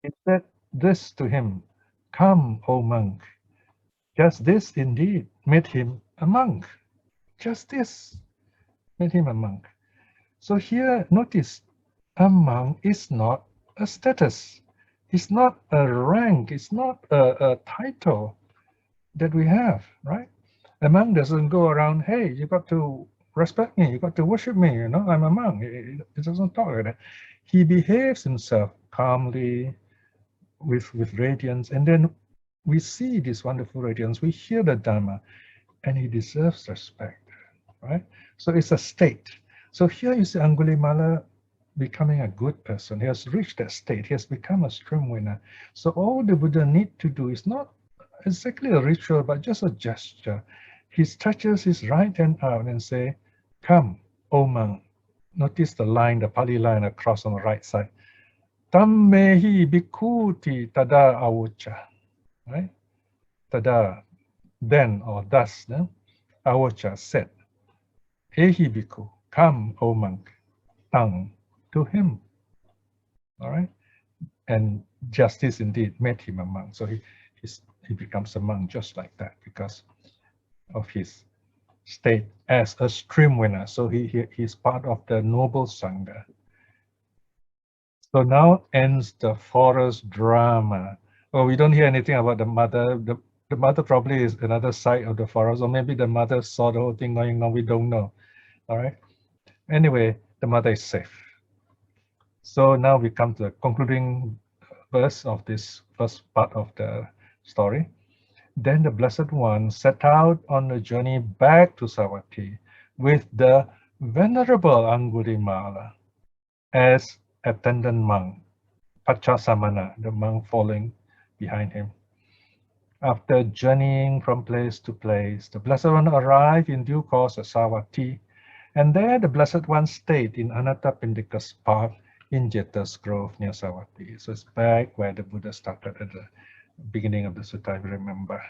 He said this to him, "Come, O monk." Just this indeed made him a monk. Just this made him a monk. So here, notice, a monk is not a status. It's not a rank. It's not a title that we have, right? A monk doesn't go around, hey, you got to respect me, you got to worship me, you know, I'm a monk. It doesn't talk like that. He behaves himself calmly, with radiance, and then we see this wonderful radiance, we hear the Dharma, and he deserves respect, right? So it's a state. So here you see Aṅgulimāla becoming a good person. He has reached that state. He has become a stream winner. So all the Buddha need to do is not exactly a ritual, but just a gesture. He stretches his right hand out and say, "Come, O monk." Notice the line, the Pali line across on the right side. Tammehi bhikkhuti tada avocha. Right? Tada, then or thus, no? Avocha said, "Ehi bhikkhu, come, O monk." Tang, to him. All right? And justice indeed made him a monk. So he becomes a monk just like that because of his state as a stream winner. So he's part of the noble Sangha. So now ends the forest drama. Oh, we don't hear anything about the mother. The mother probably is another side of the forest, or maybe the mother saw the whole thing going on. We don't know. All right. Anyway, the mother is safe. So now we come to the concluding verse of this first part of the story. Then the Blessed One set out on the journey back to Savatthi with the Venerable Aṅgulimāla as attendant monk, Paccāsamana, the monk following behind him. After journeying from place to place, the Blessed One arrived in due course at Savatthi, and there the Blessed One stayed in Anathapindika's park in Jeta's Grove near Savatthi. So it's back where the Buddha started at the beginning of the sutta, if you remember.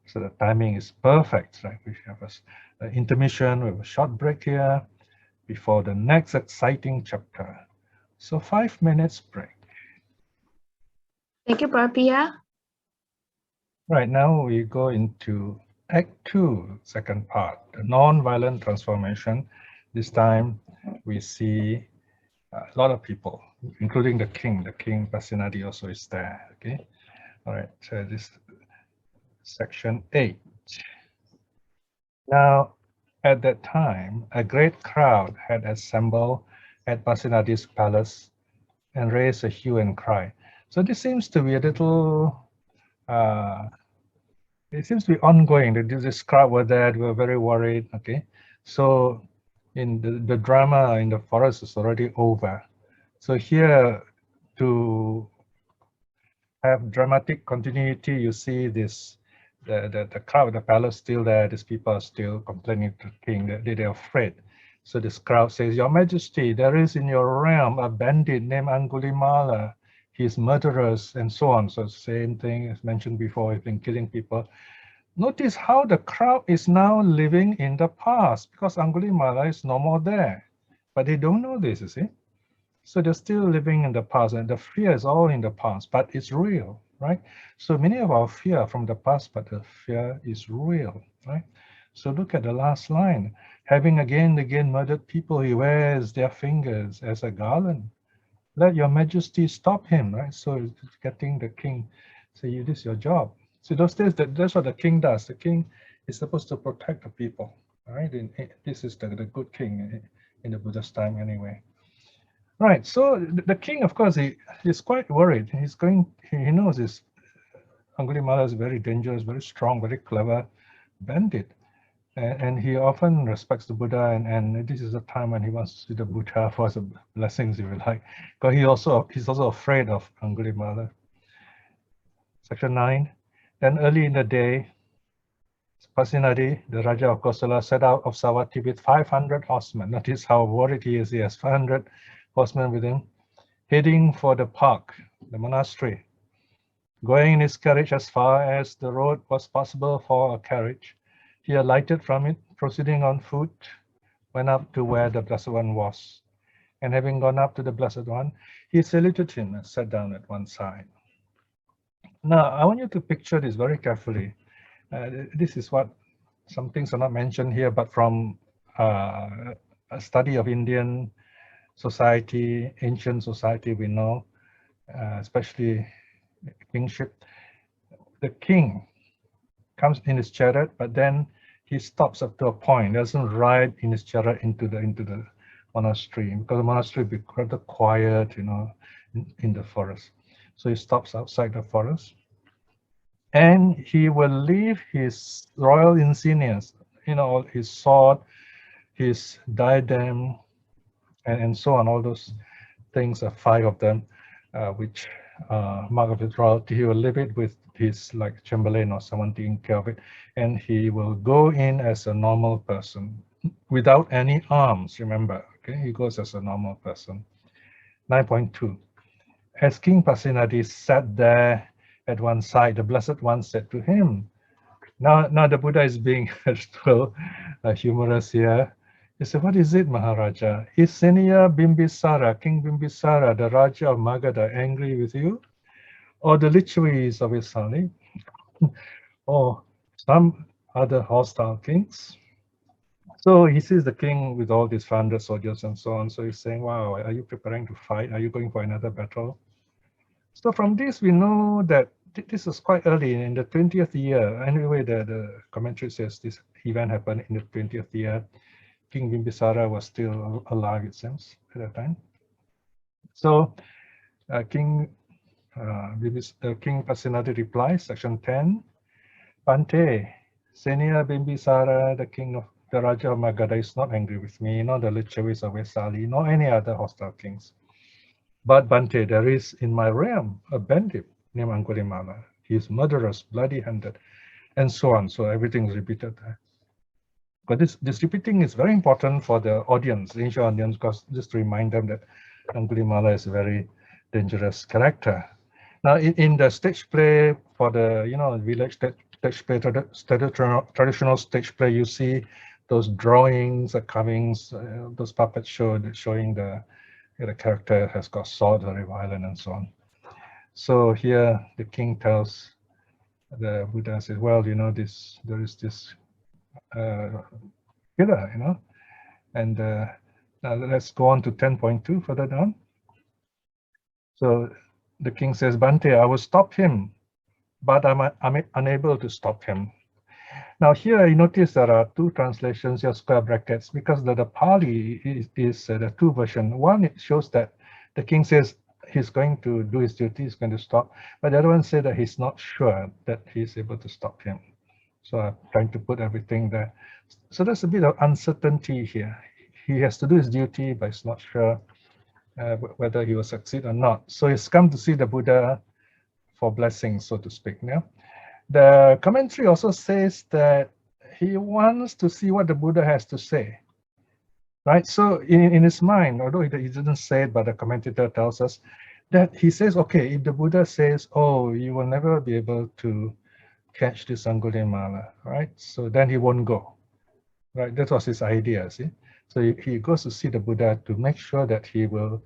So the timing is perfect, right? We have an intermission, we have a short break here before the next exciting chapter. So 5 minutes break. Thank you, Piya. Right now we go into Act 2, second part, the non-violent transformation. This time we see a lot of people, including the king. The king Pasenadi also is there. Okay. All right. So this section 8. Now, at that time, a great crowd had assembled at Pasenadi's palace and raised a hue and cry. So this seems to be a little. It seems to be ongoing. This crowd were there. They were very worried. Okay. So in the drama in the forest is already over. So here, to have dramatic continuity, you see this, the crowd, the palace still there. These people are still complaining to the king that they're afraid. So this crowd says, "Your Majesty, there is in your realm a bandit named Aṅgulimāla. He's murderous," and so on. So same thing as mentioned before, he's been killing people. Notice how the crowd is now living in the past because Aṅgulimāla is no more there. But they don't know this, you see. So they're still living in the past, and the fear is all in the past, but it's real, right? So many of our fear from the past, but the fear is real, right? So look at the last line. Having again and again murdered people, he wears their fingers as a garland. let your majesty stop him, right? So it's getting the king, say, this is your job. So those days, that's what the king does. The king is supposed to protect the people, right? This is the good king in the Buddha's time anyway. Right, so the king, of course, he's quite worried. He knows this Angulimala is very dangerous, very strong, very clever bandit. And he often respects the Buddha, and this is a time when he wants to see the Buddha for some blessings, if you like. Because he's also afraid of Aṅgulimāla. Section 9. Then early in the day, Pasinadi, the Raja of Kosala, set out of Savatthi with 500 horsemen. Notice how worried he is. He has 500 horsemen with him, heading for the park, the monastery. Going in his carriage as far as the road was possible for a carriage, he alighted from it, proceeding on foot, went up to where the Blessed One was. And having gone up to the Blessed One, he saluted him and sat down at one side. Now, I want you to picture this very carefully. This is what some things are not mentioned here, but from a study of Indian society, ancient society, we know, especially kingship. The king comes in his chariot, but then he stops up to a point. Doesn't ride in his chariot into the monastery, because the monastery be quite quiet, in the forest. So he stops outside the forest, and he will leave his royal insignias, his sword, his diadem, and so on. All those things are 5 of them, which mark of his royalty. He will leave it with his chamberlain or someone taking care of it, and he will go in as a normal person without any arms. Remember, okay, he goes as a normal person. 9.2. As King Pasenadi sat there at one side, the Blessed One said to him, now the Buddha is being a little humorous here. He said, what is it, Maharaja? Is Senior Bimbisara, King Bimbisara, the Raja of Magadha, angry with you? Or the Lichuis of his family? Or some other hostile kings? So he sees the king with all these 500 soldiers and so on. So he's saying, wow, are you preparing to fight? Are you going for another battle? So from this, we know that this is quite early in the 20th year. Anyway, the commentary says this event happened in the 20th year. King Bimbisara was still alive, it seems, at that time. So King Pasenadi replies, section 10, Bante, Senior Bimbisara, the king of the Raja of Magadha, is not angry with me, nor the Lichavis of Vesali, nor any other hostile kings. But Bante, there is in my realm a bandit named Aṅgulimāla. He is murderous, bloody-handed, and so on. So everything is repeated there. But this repeating is very important for the audience, the ancient audience, because just to remind them that Aṅgulimāla is a very dangerous character. Now, in the stage play for the village stage play, traditional stage play, you see those drawings, the carvings, those puppets showing the character has got sword, very violent, and so on. So here the king tells the Buddha, says, well, there is this killer, and now let's go on to 10.2 further down. So the king says, Bante, I will stop him, but I'm unable to stop him. Now here you notice there are 2 translations, your square brackets, because the Pali is the 2 version. One, it shows that the king says he's going to do his duty, he's going to stop, but the other one says that he's not sure that he's able to stop him. So I'm trying to put everything there. So there's a bit of uncertainty here. He has to do his duty, but he's not sure whether he will succeed or not. So he's come to see the Buddha for blessings, so to speak. Yeah? The commentary also says that he wants to see what the Buddha has to say. Right? So in his mind, although he didn't say it, but the commentator tells us that he says, okay, if the Buddha says, oh, you will never be able to catch this Aṅgulimāla, right? So then he won't go, right? That was his idea, see? So he goes to see the Buddha to make sure that he will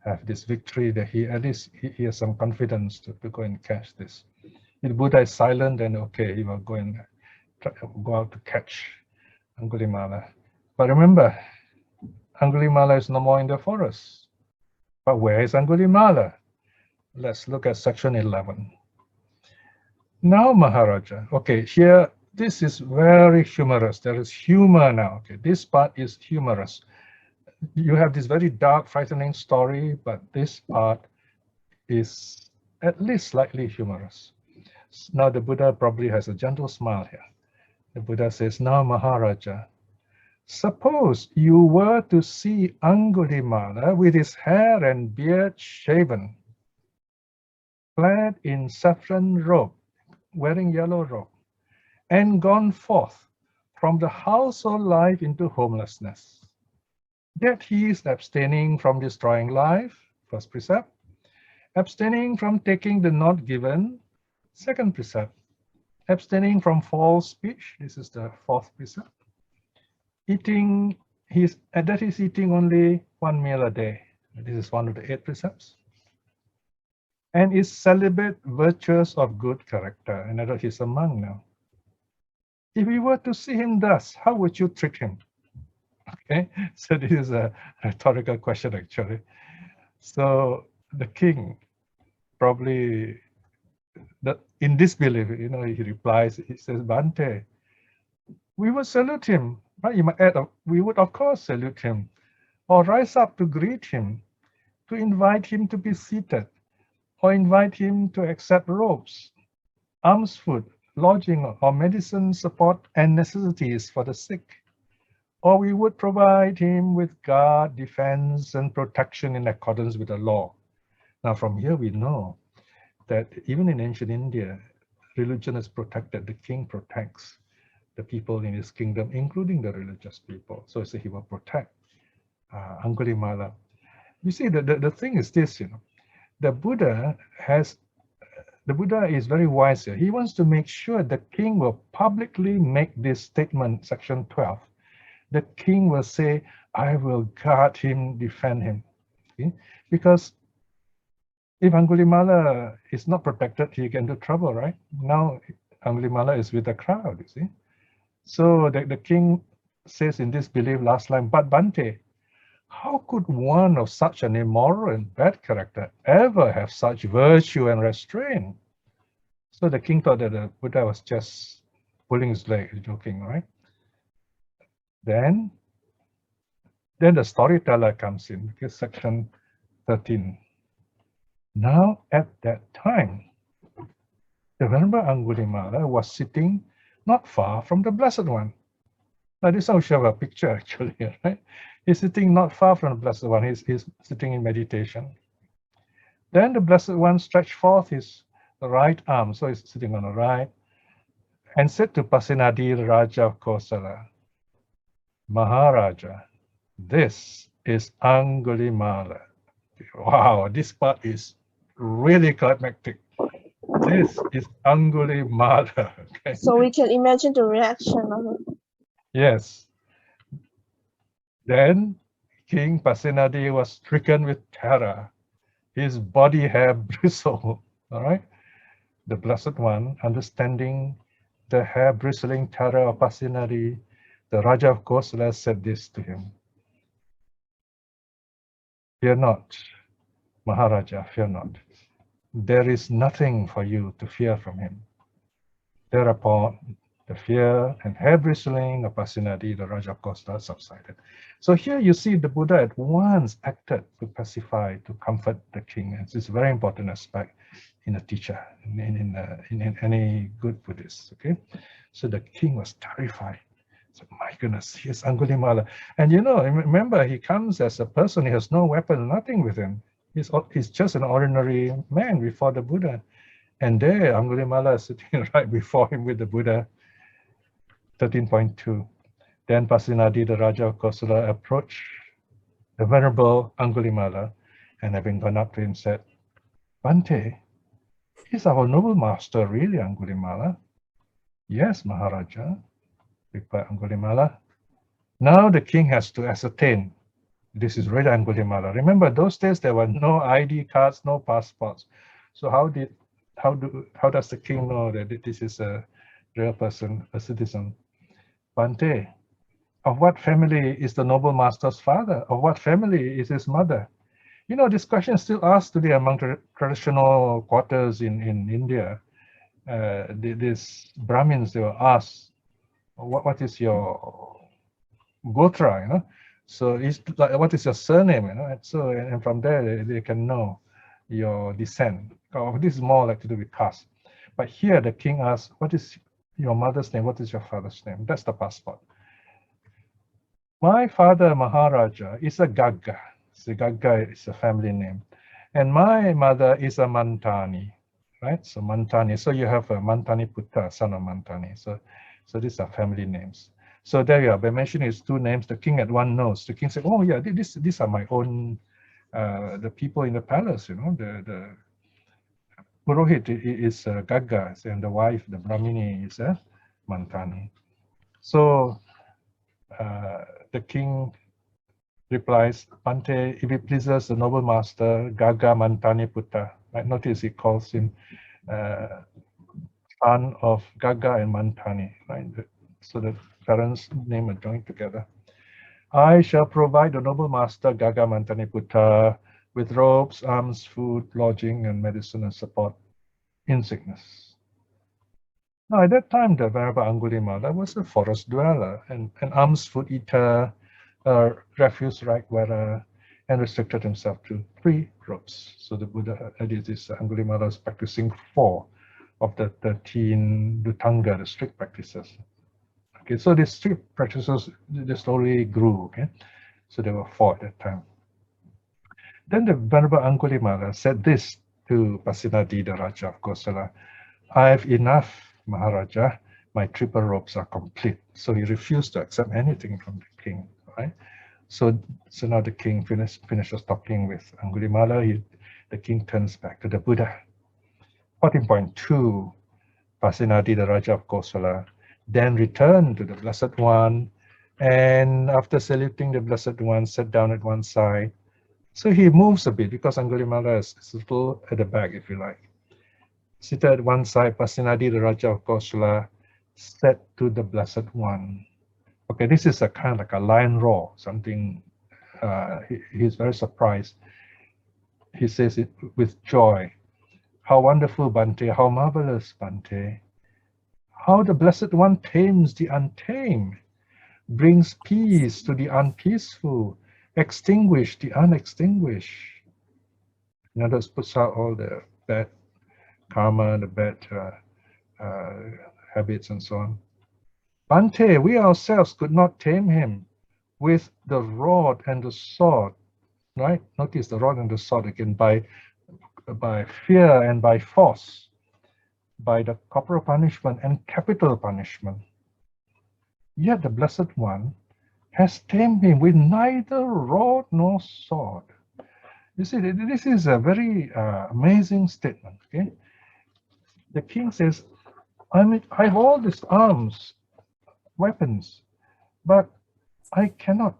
have this victory, that he at least he has some confidence to go and catch this. If the Buddha is silent, then okay, he will go and go out to catch Aṅgulimāla. But remember, Aṅgulimāla is no more in the forest. But where is Aṅgulimāla? Let's look at section 11. Now, Maharaja, okay, here, this is very humorous. There is humor now. Okay, this part is humorous. You have this very dark, frightening story, but this part is at least slightly humorous. Now, the Buddha probably has a gentle smile here. The Buddha says, now, Maharaja, suppose you were to see Aṅgulimāla with his hair and beard shaven, clad in saffron robe, wearing yellow robe, and gone forth from the household life into homelessness. Yet he is abstaining from destroying life, first precept, abstaining from taking the not given, second precept, abstaining from false speech, this is the fourth precept, eating, that he's eating only one meal a day, this is one of the 8 precepts, and is celibate, virtuous, of good character. In other words, he's a monk now. If you were to see him thus, how would you treat him? Okay, so this is a rhetorical question actually. So the king probably, in disbelief, he replies, he says, Bhante, we would salute him, right? You might add, we would of course salute him, or rise up to greet him, to invite him to be seated, or invite him to accept robes, alms food, lodging, or medicine, support, and necessities for the sick. Or we would provide him with guard, defense, and protection in accordance with the law. Now, from here we know that even in ancient India, religion is protected. The king protects the people in his kingdom, including the religious people. So he will protect Aṅgulimāla. You see, the thing is this, the Buddha is very wise here. He wants to make sure the king will publicly make this statement, section 12. The king will say, I will guard him, defend him. Okay? Because if Aṅgulimāla is not protected, he can do trouble, right? Now Aṅgulimāla is with the crowd, you see. So the king says in this belief, last line, but Bhante, how could one of such an immoral and bad character ever have such virtue and restraint? So the king thought that the Buddha was just pulling his leg, joking, right? Then the storyteller comes in, because section 13. Now at that time, the Venerable Aṅgulimāla was sitting not far from the Blessed One. Now this one we should have a picture actually, right? He's sitting not far from the Blessed One. He's sitting in meditation. Then the Blessed One stretched forth his right arm, so he's sitting on the right, and said to Pasenadi, the Raja of Kosala, Maharaja, this is Aṅgulimāla. Wow, this part is really climactic. This is Aṅgulimāla. Okay. So we can imagine the reaction of it. Yes. Then King Pasenadi was stricken with terror. His body hair bristled. All right. The Blessed One, understanding the hair bristling terror of Pasenadi, the Raja of Kosala, said this to him. Fear not, Maharaja, fear not. There is nothing for you to fear from him. Thereupon, the fear and hair bristling of Pasenadi, the Raja of Kosala, subsided. So here you see the Buddha at once acted to pacify, to comfort the king. It's a very important aspect in a teacher, in any good Buddhist. Okay, so the king was terrified. So my goodness, here's Aṅgulimāla, and remember, he comes as a person. He has no weapon, nothing with him. He's just an ordinary man before the Buddha, and there Aṅgulimāla is sitting right before him with the Buddha. 13.2. Then Pasenadi, the Raja of Kosala, approached the Venerable Aṅgulimāla, and having gone up to him, said, Bhante, is our noble master really Aṅgulimāla? Yes, Maharaja, replied Aṅgulimāla. Now the king has to ascertain this is really Aṅgulimāla. Remember, those days there were no ID cards, no passports. So how does the king know that this is a real person, a citizen? Bhante, of what family is the noble master's father? Of what family is his mother? You know, this question is still asked today among traditional quarters in India. These Brahmins, they were asked, what is your gotra, you know? So it's like, what is your surname, you know? And so, and from there, they can know your descent. Oh, this is more like to do with caste. But here, the king asks, what is your mother's name? What is your father's name? That's the passport. My father, Maharaja, is a Gagga. So Gagga is a family name. And my mother is a Mantani, right? So Mantani. So you have a Mantani Putta, son of Mantani. So these are family names. So there you are. By mentioning his two names, the king at one knows. The king said, oh yeah, these are my own, the people in the palace, you know, the Purohit is Gagga, and the wife, the Brahmini, is Mantani. So the king replies, Pante, if it pleases the noble master, Gagga Mantani Putta. Right? Notice he calls him son of Gagga and Mantani. Right? So the parents' name are joined together. I shall provide the noble master Gagga Mantani Putta with robes, arms, food, lodging, and medicine and support in sickness. Now, at that time, the Venerable Aṅgulimāla was a forest dweller and an alms food eater, a refuse rag wearer, and restricted himself to 3 robes. So the Buddha, this Aṅgulimāla is practicing 4 of the 13 Dhutanga, the strict practices. Okay, so these strict practices, they slowly grew, okay? So there were 4 at that time. Then the Venerable Aṅgulimāla said this to Pasenadi, the Raja of Kosala, I have enough, Maharaja, my triple robes are complete. So he refused to accept anything from the king, right? So now the king finishes talking with Aṅgulimāla. The king turns back to the Buddha. 14.2, Pasenadi, the Raja of Kosala, then returned to the Blessed One, and after saluting the Blessed One, sat down at one side. So he moves a bit because Aṅgulimāla is a little at the back, if you like. Seated at one side, Pasenadi, the Raja of Kosala, said to the Blessed One. Okay, this is a kind of like a lion roar, something, he's very surprised. He says it with joy. How wonderful, Bhante, how marvelous, Bhante. How the Blessed One tames the untamed, brings peace to the unpeaceful, extinguish the unextinguished. In other words, puts out all the bad karma, the bad habits and so on. Bhante, we ourselves could not tame him with the rod and the sword, right? Notice the rod and the sword again, by fear and by force, by the corporal punishment and capital punishment. Yet the Blessed One has tamed him with neither rod nor sword. You see, this is a very amazing statement, okay? The king says, I have all these arms, weapons, but I cannot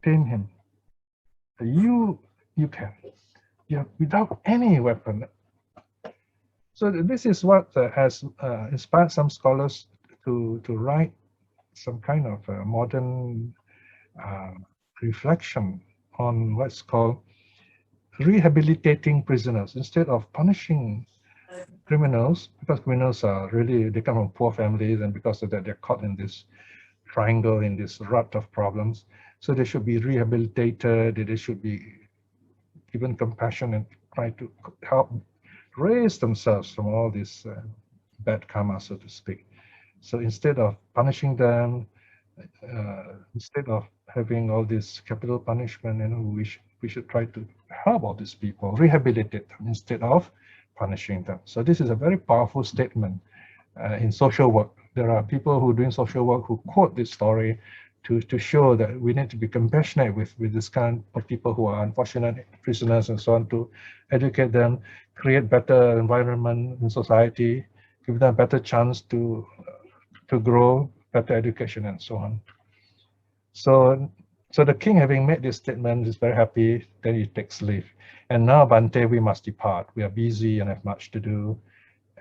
tame him. You can. Yeah, without any weapon. So this is what has inspired some scholars to write some kind of modern reflection on what's called rehabilitating prisoners. Instead of punishing criminals, because criminals are really, they come from poor families, and because of that, they're caught in this triangle, in this rut of problems. So they should be rehabilitated, they should be given compassion and try to help raise themselves from all this bad karma, so to speak. So instead of punishing them, instead of having all this capital punishment, you know, we should try to help all these people, rehabilitate them instead of punishing them. So this is a very powerful statement in social work. There are people who are doing social work who quote this story to show that we need to be compassionate with this kind of people who are unfortunate prisoners and so on, to educate them, create better environment in society, give them a better chance to grow, better education and so on. So the king, having made this statement, is very happy. Then he takes leave. And now, Bhante, we must depart. We are busy and have much to do.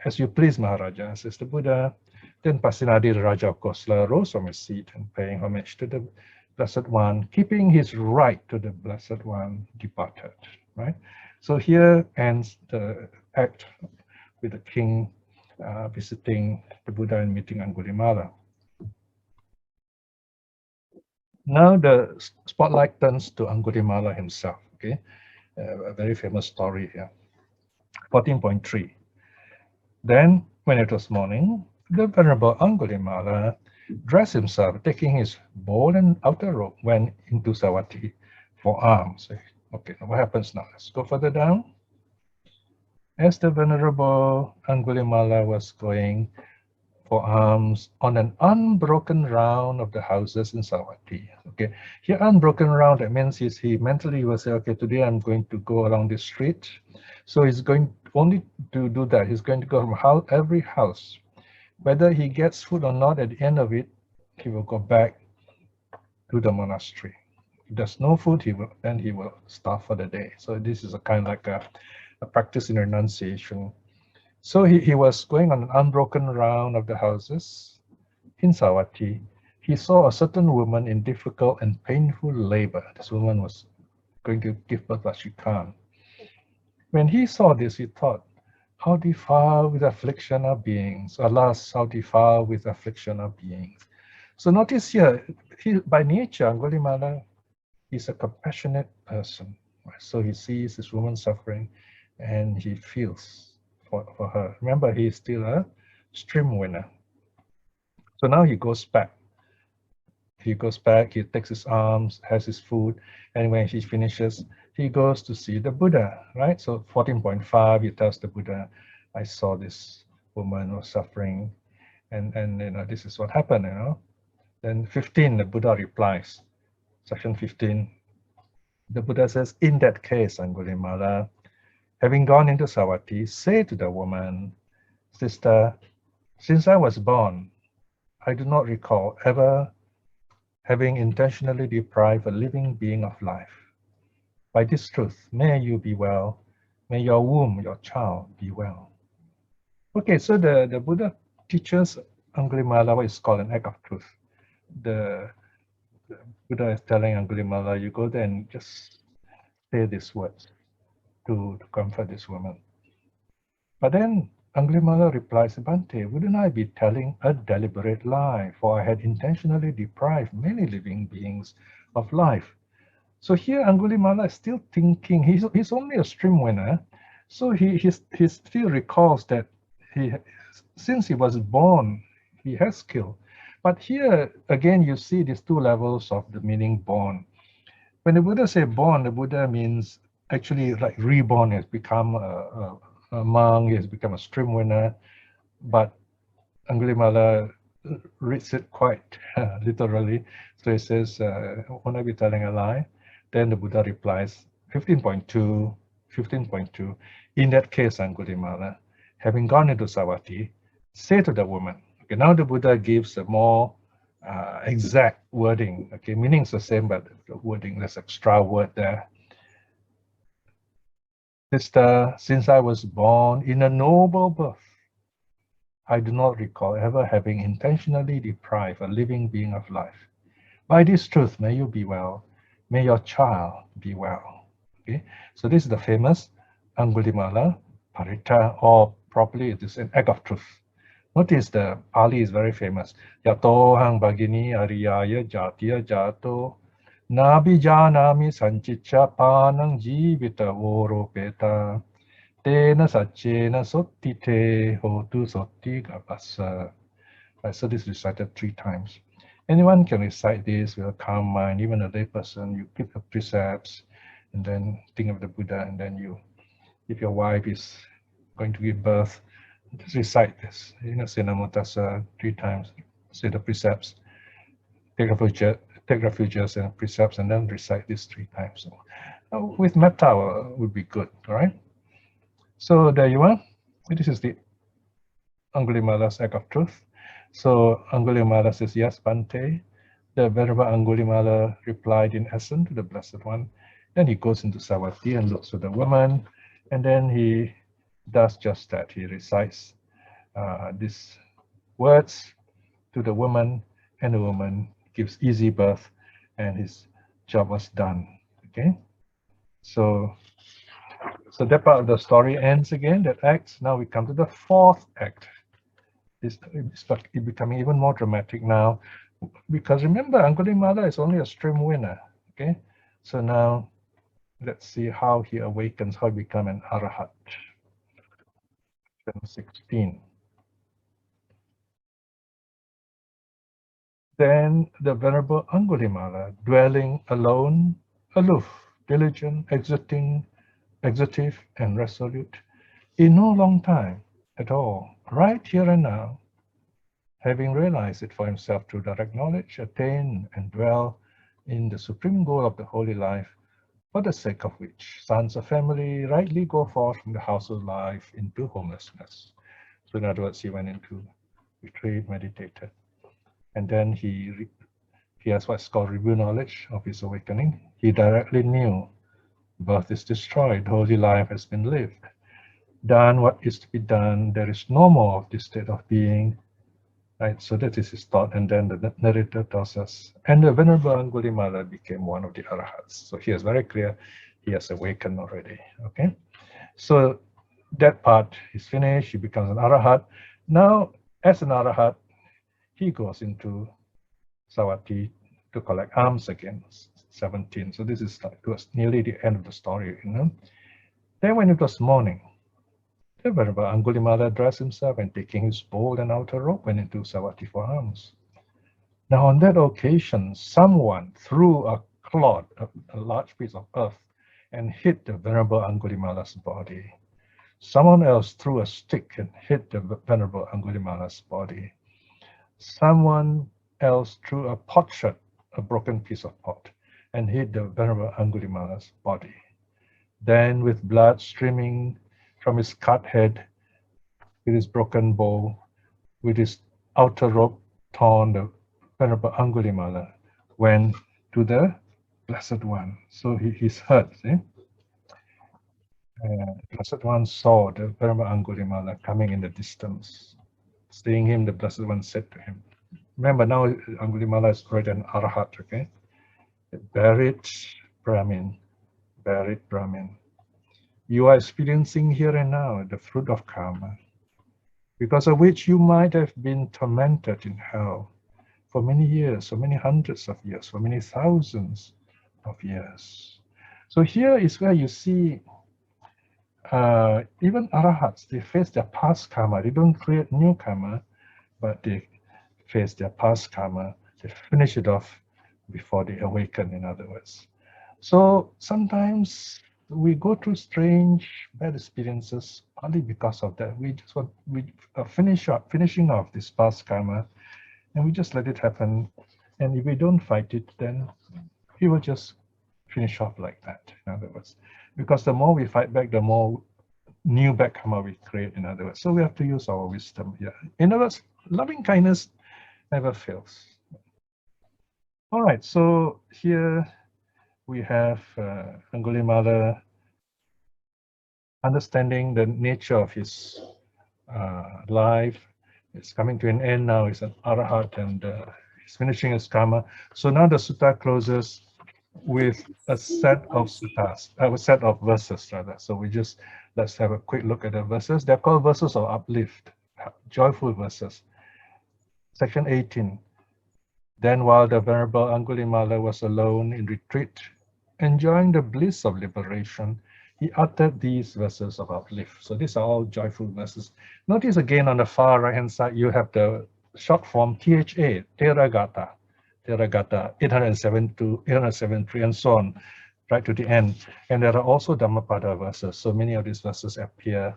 As you please, Maharaja, says the Buddha. Then Pasenadi, the Raja of Kosala, rose from his seat and paying homage to Blessed One, keeping his right to the Blessed One, departed. Right? So here ends the act with the king visiting the Buddha and meeting Aṅgulimāla. Now the spotlight turns to Aṅgulimāla himself. Okay, a very famous story here. 14.3. Then, when it was morning, the Venerable Aṅgulimāla dressed himself, taking his bowl and outer robe, went into Savatthi for alms. Okay, now what happens now? Let's go further down. As the Venerable Aṅgulimāla was going for alms on an unbroken round of the houses in Savatthi. Okay, here unbroken round, that means he mentally will say, okay, today I'm going to go along this street. So he's going only to do that. He's going to go from every house. Whether he gets food or not, at the end of it, he will go back to the monastery. If there's no food, he will starve for the day. So this is a kind of like a practice in renunciation. So he was going on an unbroken round of the houses in Savatthi. He saw a certain woman in difficult and painful labor. This woman was going to give birth, but she can't. When he saw this, he thought, how defiled with affliction are beings. Alas, how defiled with affliction are beings. So notice here, by nature, Aṅgulimāla is a compassionate person. So he sees this woman suffering and he feels for her. Remember, he is still a stream winner. So now he goes back. He goes back, he takes his alms, has his food, and when he finishes, he goes to see the Buddha, right? So 14.5, he tells the Buddha, I saw this woman was suffering, and this is what happened, Then 15, the Buddha replies. Section 15, the Buddha says, in that case, Aṅgulimāla, having gone into Savatthi, say to the woman, Sister, since I was born, I do not recall ever having intentionally deprived a living being of life. By this truth, may you be well, may your womb, your child, be well. Okay, so the Buddha teaches Aṅgulimāla what is called an act of truth. The Buddha is telling Aṅgulimāla, you go there and just say these words to comfort this woman. But then Aṅgulimāla replies, Bhante, wouldn't I be telling a deliberate lie, for I had intentionally deprived many living beings of life. So here Aṅgulimāla is still thinking, he's only a stream winner, so he still recalls that since he was born, he has killed. But here, again, you see these two levels of the meaning born. When the Buddha says born, the Buddha means actually like reborn, has become a monk, he has become a stream winner, but Aṅgulimāla reads it quite literally. So he says, won't I be telling a lie? Then the Buddha replies, 15.2, in that case, Aṅgulimāla, having gone into Savatthi, say to the woman, okay, now the Buddha gives a more exact wording, okay, meaning is the same, but the wording, there's extra word there. Sister, since I was born in a noble birth, I do not recall ever having intentionally deprived a living being of life. By this truth, may you be well, may your child be well. Okay, so this is the famous Aṅgulimāla Parita, or properly it is an act of truth. Notice the Pali is very famous. Yatohang Bhagini Ariyaya Jatiya Jato Nabijanami Sanchicha Panang Jivita Voropeta Tena Sachena Sottite Hotu Sotti Gabasa. So this is recited 3 times. Anyone can recite this with a calm mind, even a lay person. You keep the precepts and then think of the Buddha, and then if your wife is going to give birth, just recite this. Say Namo Tassa 3 times, say the precepts, take refuges and precepts, and then recite this 3 times. So, with metta would be good, all right? So there you are. This is the Aṅgulimāla's act of truth. So Aṅgulimāla says, yes, Bhante. The Venerable Aṅgulimāla replied in essence to the Blessed One. Then he goes into Savatthi and looks for the woman, and then he does just that. He recites these words to the woman, and the woman gives easy birth and his job was done. Okay, so that part of the story ends again. That act. Now we come to the fourth act. It's becoming even more dramatic now, because remember, Aṅgulimāla is only a stream winner. Okay, so now let's see how he awakens, how he becomes an arahat. 16. Then the Venerable Aṅgulimāla, dwelling alone, aloof, diligent, executive, and resolute, in no long time at all, right here and now, having realized it for himself through direct knowledge, attain and dwell in the supreme goal of the holy life, for the sake of which sons of family rightly go forth from the household life into homelessness. So in other words, he went into retreat, meditated, and then he has what's called review knowledge of his awakening. He directly knew birth is destroyed, holy life has been lived, done what is to be done, there is no more of this state of being, right? So that is his thought, and then the narrator tells us, and the Venerable Aṅgulimāla became one of the arahats. So he is very clear, he has awakened already, okay? So that part is finished, he becomes an arahat. Now, as an arahat, he goes into Savatthi to collect alms again, 17. So this is towards nearly the end of the story, you know. Then when it was morning, the Venerable Aṅgulimāla dressed himself and taking his bowl and outer robe went into Savatthi for alms. Now on that occasion, someone threw a clod, a large piece of earth, and hit the Venerable Aṅgulimāla's body. Someone else threw a stick and hit the Venerable Aṅgulimāla's body. Someone else threw a potsherd, a broken piece of pot, and hit the Venerable Aṅgulimāla's body. Then, with blood streaming from his cut head, with his broken bow, with his outer robe torn, the Venerable Aṅgulimāla went to the Blessed One. So he's hurt, see? Blessed One saw the Venerable Aṅgulimāla coming in the distance. Seeing him, the Blessed One said to him, remember now Aṅgulimāla is already an arahat, okay? Buried Brahmin, you are experiencing here and now the fruit of karma, because of which you might have been tormented in hell for many years, for many hundreds of years, for many thousands of years. So here is where you see even arahats, they face their past karma. They don't create new karma, but they face their past karma. They finish it off before they awaken, in other words. So sometimes we go through strange, bad experiences partly because of that. We just want finishing off this past karma, and we just let it happen. And if we don't fight it, then we will just finish off like that, in other words. Because the more we fight back, the more new bad karma we create, in other words. So we have to use our wisdom here. In other words, loving kindness never fails. All right, so here we have Aṅgulimāla understanding the nature of his life. It's coming to an end now. He's an arahat, and he's finishing his karma. So now the sutta closes with a set of suttas, a set of verses rather. So let's have a quick look at the verses. They're called verses of uplift, joyful verses. Section 18. Then while the Venerable Aṅgulimāla was alone in retreat, enjoying the bliss of liberation, he uttered these verses of uplift. So these are all joyful verses. Notice again on the far right-hand side, you have the short form THA, Theragata, 872, 873, and so on, right to the end. And there are also Dhammapada verses. So many of these verses appear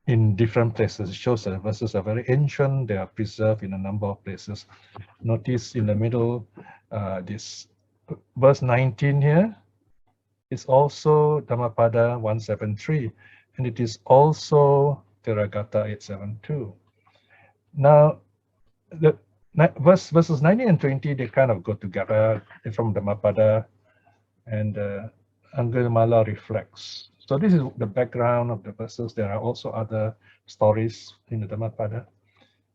in different places. It shows that the verses are very ancient. They are preserved in a number of places. Notice in the middle, this verse 19 here is also Dhammapada 173, and it is also Theragata 872. Now, the verses 19 and 20, they kind of go together from Dhammapada, and Aṅgulimāla reflects. So this is the background of the verses. There are also other stories in the Dhammapada,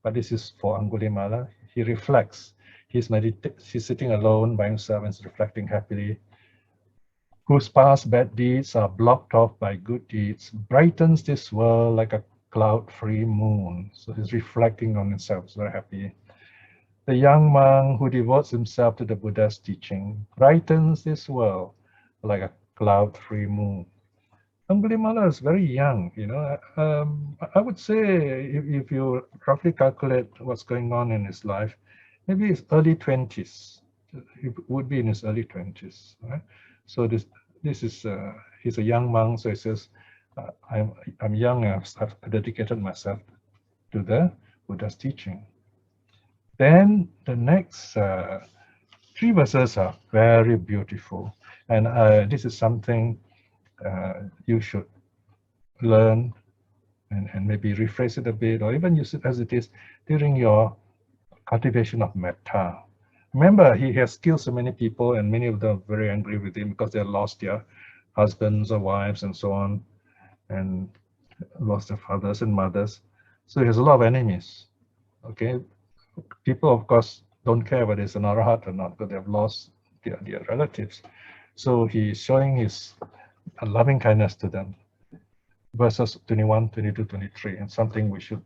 but this is for Aṅgulimāla. He reflects. He's sitting alone by himself and reflecting happily. Whose past bad deeds are blocked off by good deeds, brightens this world like a cloud-free moon. So he's reflecting on himself, he's very happy. The young monk who devotes himself to the Buddha's teaching brightens this world like a cloud-free moon. Aṅgulimāla is very young, you know. I would say if you roughly calculate what's going on in his life, maybe his early 20s. He would be in his early 20s, right? So this is he's a young monk, so he says, I'm young, I've dedicated myself to the Buddha's teaching. Then the next 3 verses are very beautiful, and this is something you should learn and maybe rephrase it a bit, or even use it as it is during your cultivation of metta. Remember, he has killed so many people, and many of them are very angry with him because they lost their husbands or wives and so on, and lost their fathers and mothers. So he has a lot of enemies. Okay, people, of course, don't care whether it's an arahat or not, but they've lost their relatives. So he's showing his loving kindness to them. Verses 21, 22, 23, and something we should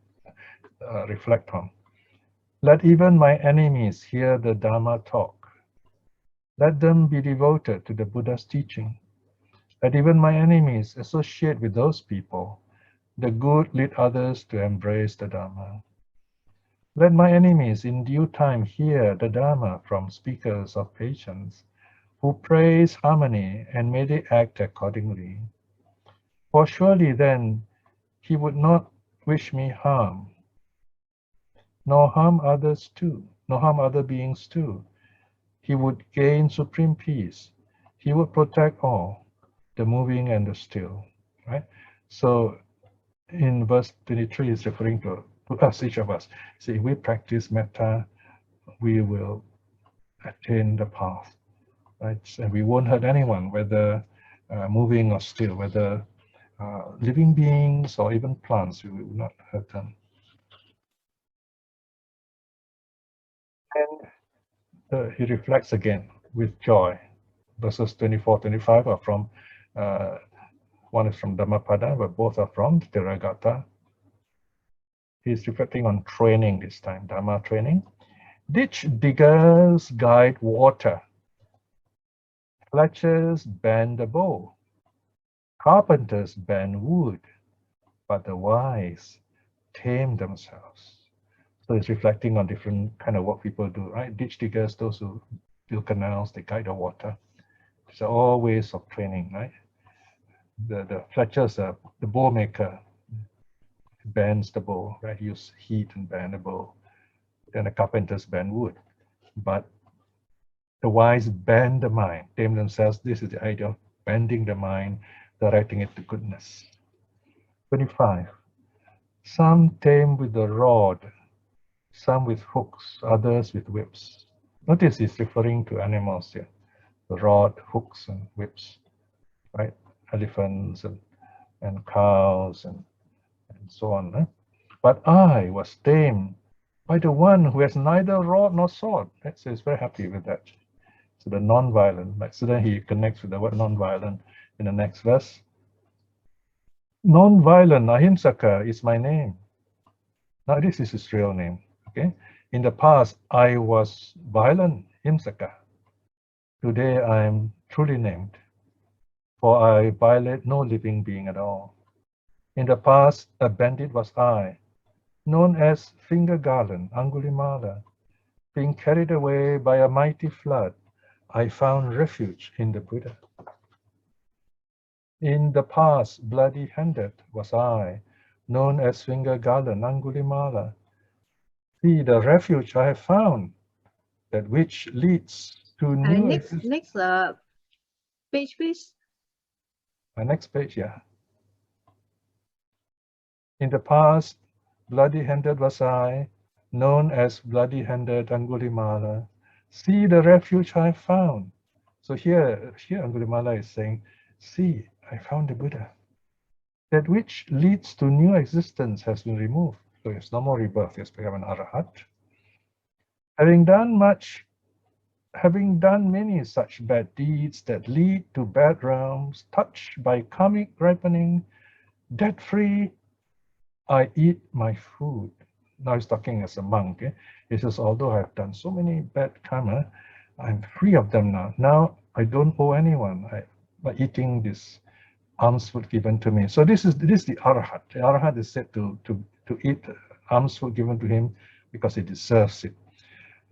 reflect on. Let even my enemies hear the Dharma talk. Let them be devoted to the Buddha's teaching. Let even my enemies associate with those people. The good lead others to embrace the Dharma. Let my enemies in due time hear the Dharma from speakers of patience, who praise harmony and may they act accordingly. For surely then he would not wish me harm, nor harm others too, nor harm other beings too. He would gain supreme peace. He would protect all, the moving and the still, right? So in verse 23 is referring to us, each of us. So if we practice metta, we will attain the path, right? And we won't hurt anyone, whether moving or still, whether living beings or even plants, we will not hurt them. And he reflects again with joy. Verses 24, 25 are from, one is from Dhammapada, but both are from Theragatha. He's reflecting on training this time, Dharma training. Ditch diggers guide water. Fletchers bend the bow. Carpenters bend wood. But the wise tame themselves. So it's reflecting on different kind of work people do, right? Ditch diggers, those who build canals, they guide the water. These are all ways of training, right? The fletchers, the bow maker, bends the bow, right? Use heat and bend the bow. Then the carpenters bend wood. But the wise bend the mind, tame themselves. This is the idea of bending the mind, directing it to goodness. 25. Some tame with the rod, some with hooks, others with whips. Notice he's referring to animals here. The rod, hooks, and whips, right? Elephants and cows and so on. Eh? But I was tamed by the one who has neither rod nor sword. Right? So he's very happy with that. So the non-violent, like, so then he connects with the word non-violent in the next verse. Non-violent Ahimsaka is my name. Now this is his real name. Okay. In the past, I was violent Himsaka. Today I am truly named, for I violate no living being at all. In the past, a bandit was I, known as Finger Garland, Aṅgulimāla. Being carried away by a mighty flood, I found refuge in the Buddha. In the past, bloody-handed was I, known as Finger Garland, Aṅgulimāla. See the refuge I have found, that which leads to new Next page, please. Next page, yeah. In the past, bloody-handed was I, known as bloody-handed Aṅgulimāla. See the refuge I found. So here Aṅgulimāla is saying, see, I found the Buddha. That which leads to new existence has been removed. So there's no more rebirth, there's become an arahat. Having done many such bad deeds that lead to bad realms, touched by karmic ripening, debt-free, I eat my food. Now he's talking as a monk. He says, although I've done so many bad karma, I'm free of them now. Now I don't owe anyone by eating this alms food given to me. So this is the Arhat. The Arhat is said to eat alms food given to him because he deserves it.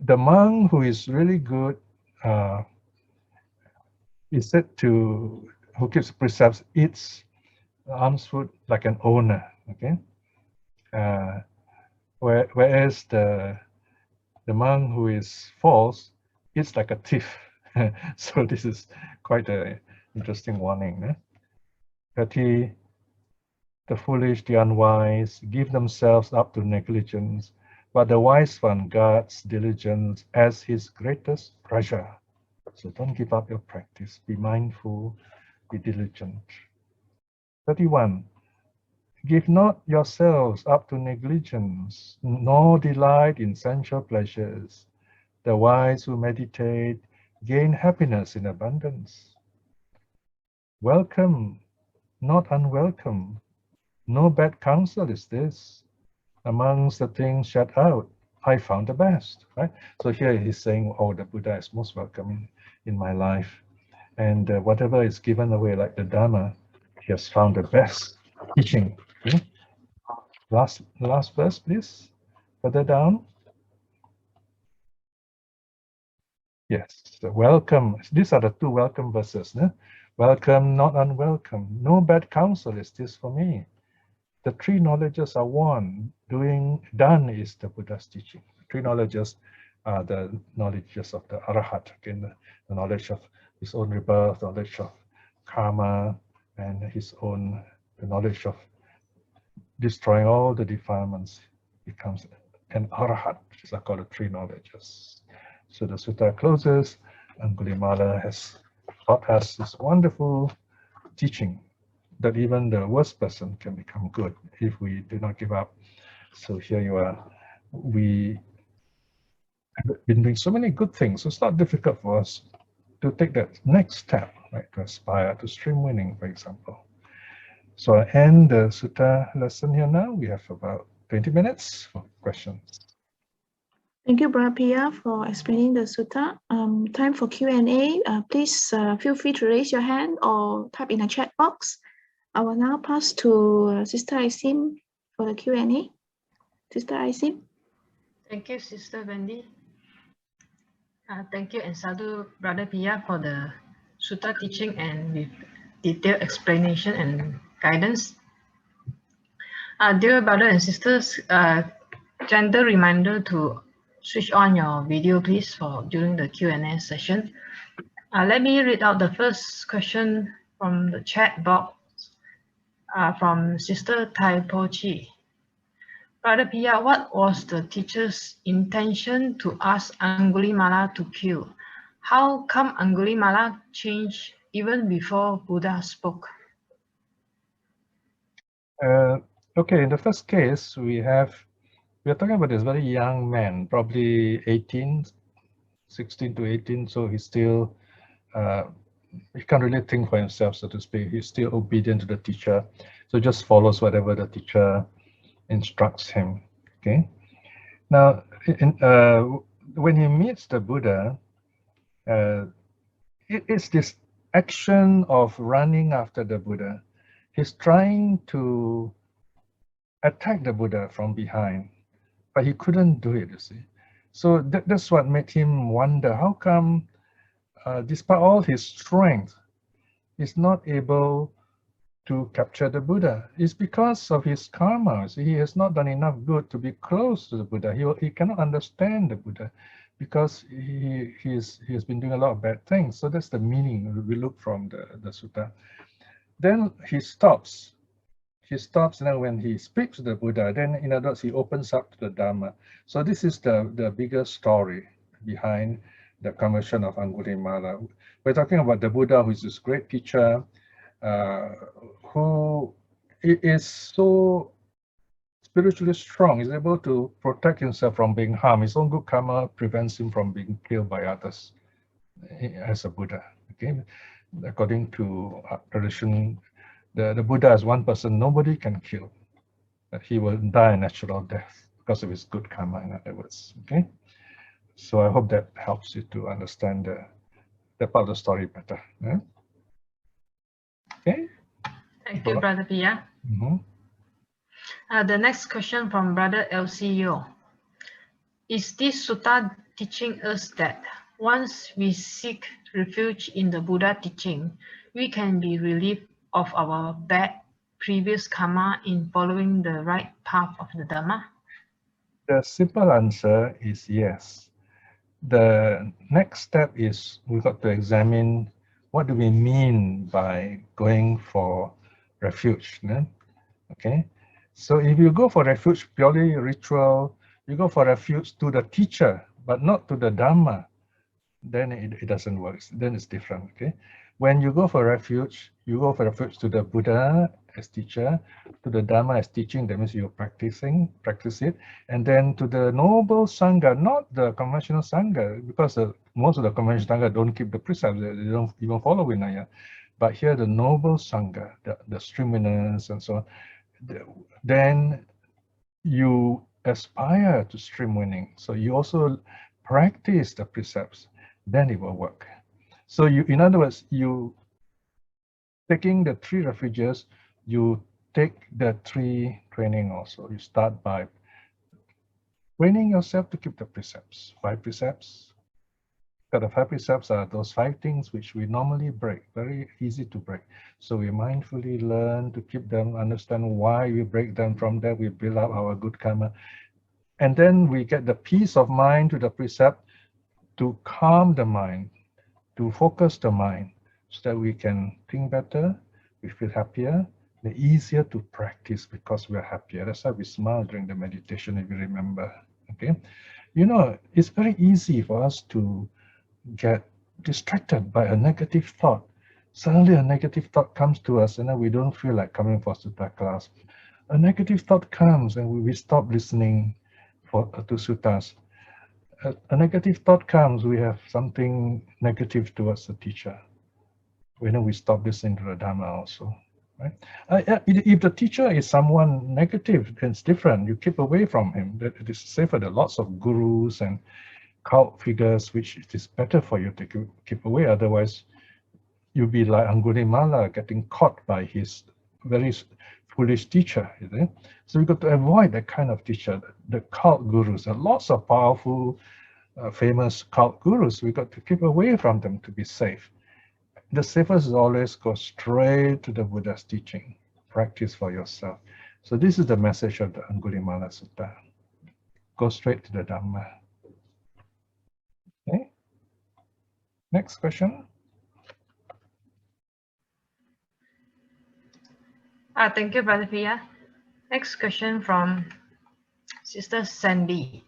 The monk who is really good is said to, who keeps precepts, eats alms food like an owner. Okay. Whereas the monk who is false eats like a thief. So this is quite an interesting warning. 30, the foolish, the unwise, give themselves up to negligence, but the wise one guards diligence as his greatest treasure. So don't give up your practice. Be mindful, be diligent. 31. Give not yourselves up to negligence, nor delight in sensual pleasures. The wise who meditate gain happiness in abundance. Welcome, not unwelcome. No bad counsel is this. Amongst the things shut out, I found the best, right? So here he's saying, oh, the Buddha is most welcome in my life. And whatever is given away, like the Dharma, he has found the best teaching. Okay? Last verse, please. Further down. Yes, so welcome. These are the two welcome verses. No? Welcome, not unwelcome. No bad counsel is this for me. The three knowledges are one. Done is the Buddha's teaching. The three knowledges are the knowledges of the Arhat. Again, the knowledge of his own rebirth, knowledge of karma, and the knowledge of destroying all the defilements. Becomes an Arhat, which is called the three knowledges. So the sutta closes. Aṅgulimāla has taught us this wonderful teaching that even the worst person can become good if we do not give up. So here you are. We have been doing so many good things. So it's not difficult for us to take that next step, right? To aspire to stream winning, for example. So I end the sutta lesson here now. We have about 20 minutes for questions. Thank you, Brother Piya, for explaining the sutta. Time for Q&A. Please feel free to raise your hand or type in the chat box. I will now pass to Sister Isim for the Q&A. Sister Isim. Thank you, Sister Wendy. Thank you and sadhu, Brother Piya, for the sutta teaching and with detailed explanation and guidance. Dear brother and sisters, gentle reminder to switch on your video, please, for during the Q&A session. Let me read out the first question from the chat box from Sister Tai Po Chi. Brother Piya, what was the teacher's intention to ask Aṅgulimāla to kill? How come Aṅgulimāla changed even before Buddha spoke? Okay, in the first case, we are talking about this very young man, probably 16 to 18, so he's still, he can't really think for himself, so to speak. He's still obedient to the teacher, so just follows whatever the teacher instructs him. Okay. Now, when he meets the Buddha, it's this action of running after the Buddha. He's trying to attack the Buddha from behind, but he couldn't do it, you see. So that's what made him wonder, how come, despite all his strength, he's not able to capture the Buddha? It's because of his karma. See, he has not done enough good to be close to the Buddha. He cannot understand the Buddha because he has been doing a lot of bad things. So that's the meaning we look from the sutta. Then he stops. He stops now when he speaks to the Buddha. Then, in other words, he opens up to the Dhamma. So this is the bigger story behind the conversion of Aṅgulimāla. We're talking about the Buddha, who is this great teacher, who is so spiritually strong. He's able to protect himself from being harmed. His own good karma prevents him from being killed by others as a Buddha. Okay, according to tradition, the Buddha is one person nobody can kill. He will die a natural death because of his good karma, in other words. Okay, so I hope that helps you to understand that part of the story better. Yeah? Okay. Thank you, Brother Piya. The next question from Brother LCO. Is this sutta teaching us that once we seek refuge in the Buddha teaching, we can be relieved of our bad previous karma in following the right path of the Dhamma? The simple answer is yes. The next step is we've got to examine what do we mean by going for refuge. Okay, so if you go for refuge purely ritual, you go for refuge to the teacher, but not to the Dhamma, then it doesn't work. Then it's different. Okay, when you go for refuge, you go for refuge to the Buddha as teacher, to the Dhamma as teaching. That means you're practice it, and then to the noble Sangha, not the conventional Sangha, because most of the conventional Sangha don't keep the precepts. They don't even follow Vinaya. But here the noble Sangha, the stream winners and so on, then you aspire to stream winning. So you also practice the precepts, then it will work. So you, in other words, you taking the 3 refuges, you take the 3 training also. You start by training yourself to keep the precepts, 5 precepts. The 5 precepts are those 5 things which we normally break, very easy to break. So we mindfully learn to keep them, understand why we break them. From there, we build up our good karma. And then we get the peace of mind to the precept to calm the mind, to focus the mind, so that we can think better, we feel happier, and easier to practice because we're happier. That's why we smile during the meditation, if you remember. Okay, you know, it's very easy for us to get distracted by a negative thought. Suddenly a negative thought comes to us and then we don't feel like coming for Sutta class. A negative thought comes and we stop listening to Suttas. A negative thought comes, we have something negative towards the teacher. We stop listening to the Dhamma also. Right? If the teacher is someone negative, then it's different. You keep away from him. It is safer. There are lots of gurus and cult figures which it is better for you to keep away. Otherwise, you'll be like Aṅgulimāla getting caught by his very foolish teacher. So we've got to avoid that kind of teacher. The cult gurus, there are lots of powerful, famous cult gurus. We've got to keep away from them to be safe. The safest is always go straight to the Buddha's teaching. Practice for yourself. So this is the message of the Aṅgulimāla Sutta. Go straight to the Dhamma. Okay. Next question. Thank you, Brother Piya. Next question from Sister Sandy.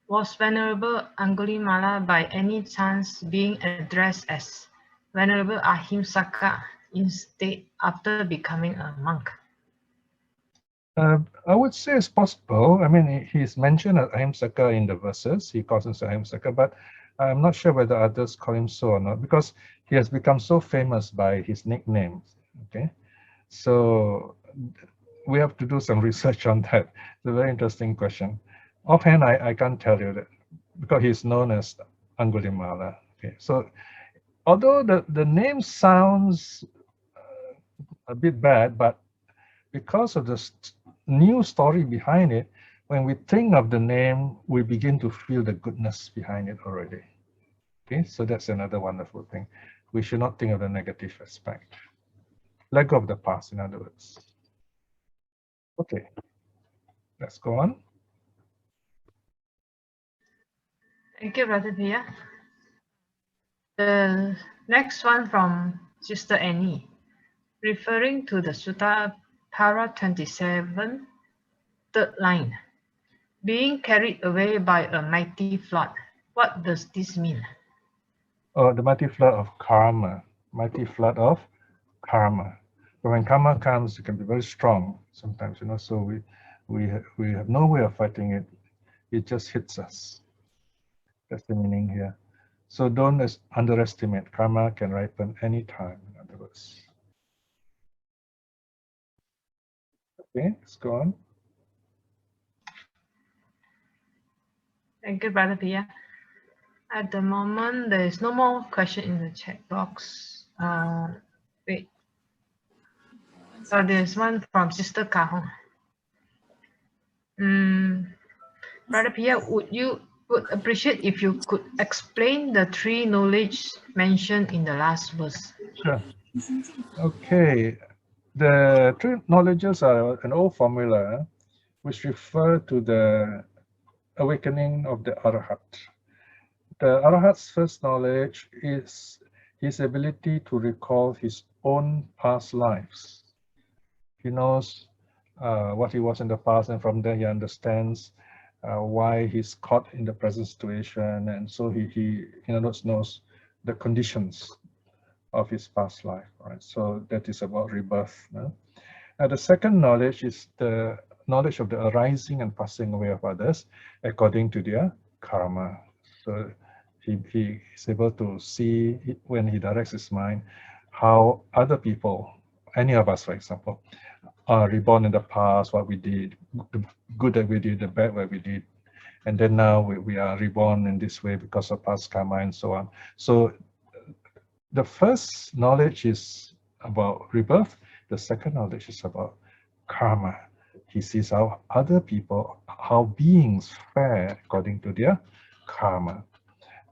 Was Venerable Aṅgulimāla by any chance being addressed as Venerable Ahimsaka instead after becoming a monk? I would say it's possible. I mean, he's mentioned as Ahimsaka in the verses. He calls himself Ahimsaka, but I'm not sure whether others call him so or not, because he has become so famous by his nickname. Okay, so we have to do some research on that. It's a very interesting question. Offhand, I can't tell you that, because he's known as Aṅgulimāla. Okay, so although the name sounds a bit bad, but because of the new story behind it, when we think of the name, we begin to feel the goodness behind it already. Okay, so that's another wonderful thing. We should not think of the negative aspect. Let go of the past, in other words. Okay, let's go on. Thank you, Brother Piya. The next one from Sister Annie, referring to the Sutta Para 27, third line. Being carried away by a mighty flood. What does this mean? Oh, the mighty flood of karma. Mighty flood of karma. But when karma comes, it can be very strong sometimes, so We have no way of fighting it. It just hits us. That's the meaning here. So don't underestimate. Karma can ripen anytime, in other words. Okay, let's go on. Thank you, Brother Piya. At the moment, there is no more question in the chat box. Wait. So there's one from Sister Kahong. Brother Piya, would appreciate if you could explain the three knowledge mentioned in the last verse. Sure. Okay. The three knowledges are an old formula which refer to the awakening of the Arahat. The Arahat's first knowledge is his ability to recall his own past lives. He knows what he was in the past, and from there he understands why he's caught in the present situation, and so he in other words knows the conditions of his past life. Right. So that is about rebirth. The second knowledge is the knowledge of the arising and passing away of others according to their karma. So he is able to see when he directs his mind how other people, any of us, for example, are reborn in the past, what we did, the good that we did, the bad what we did, and then now we are reborn in this way because of past karma and so on. So the first knowledge is about rebirth. The second knowledge is about karma. He sees how other people, how beings fare according to their karma.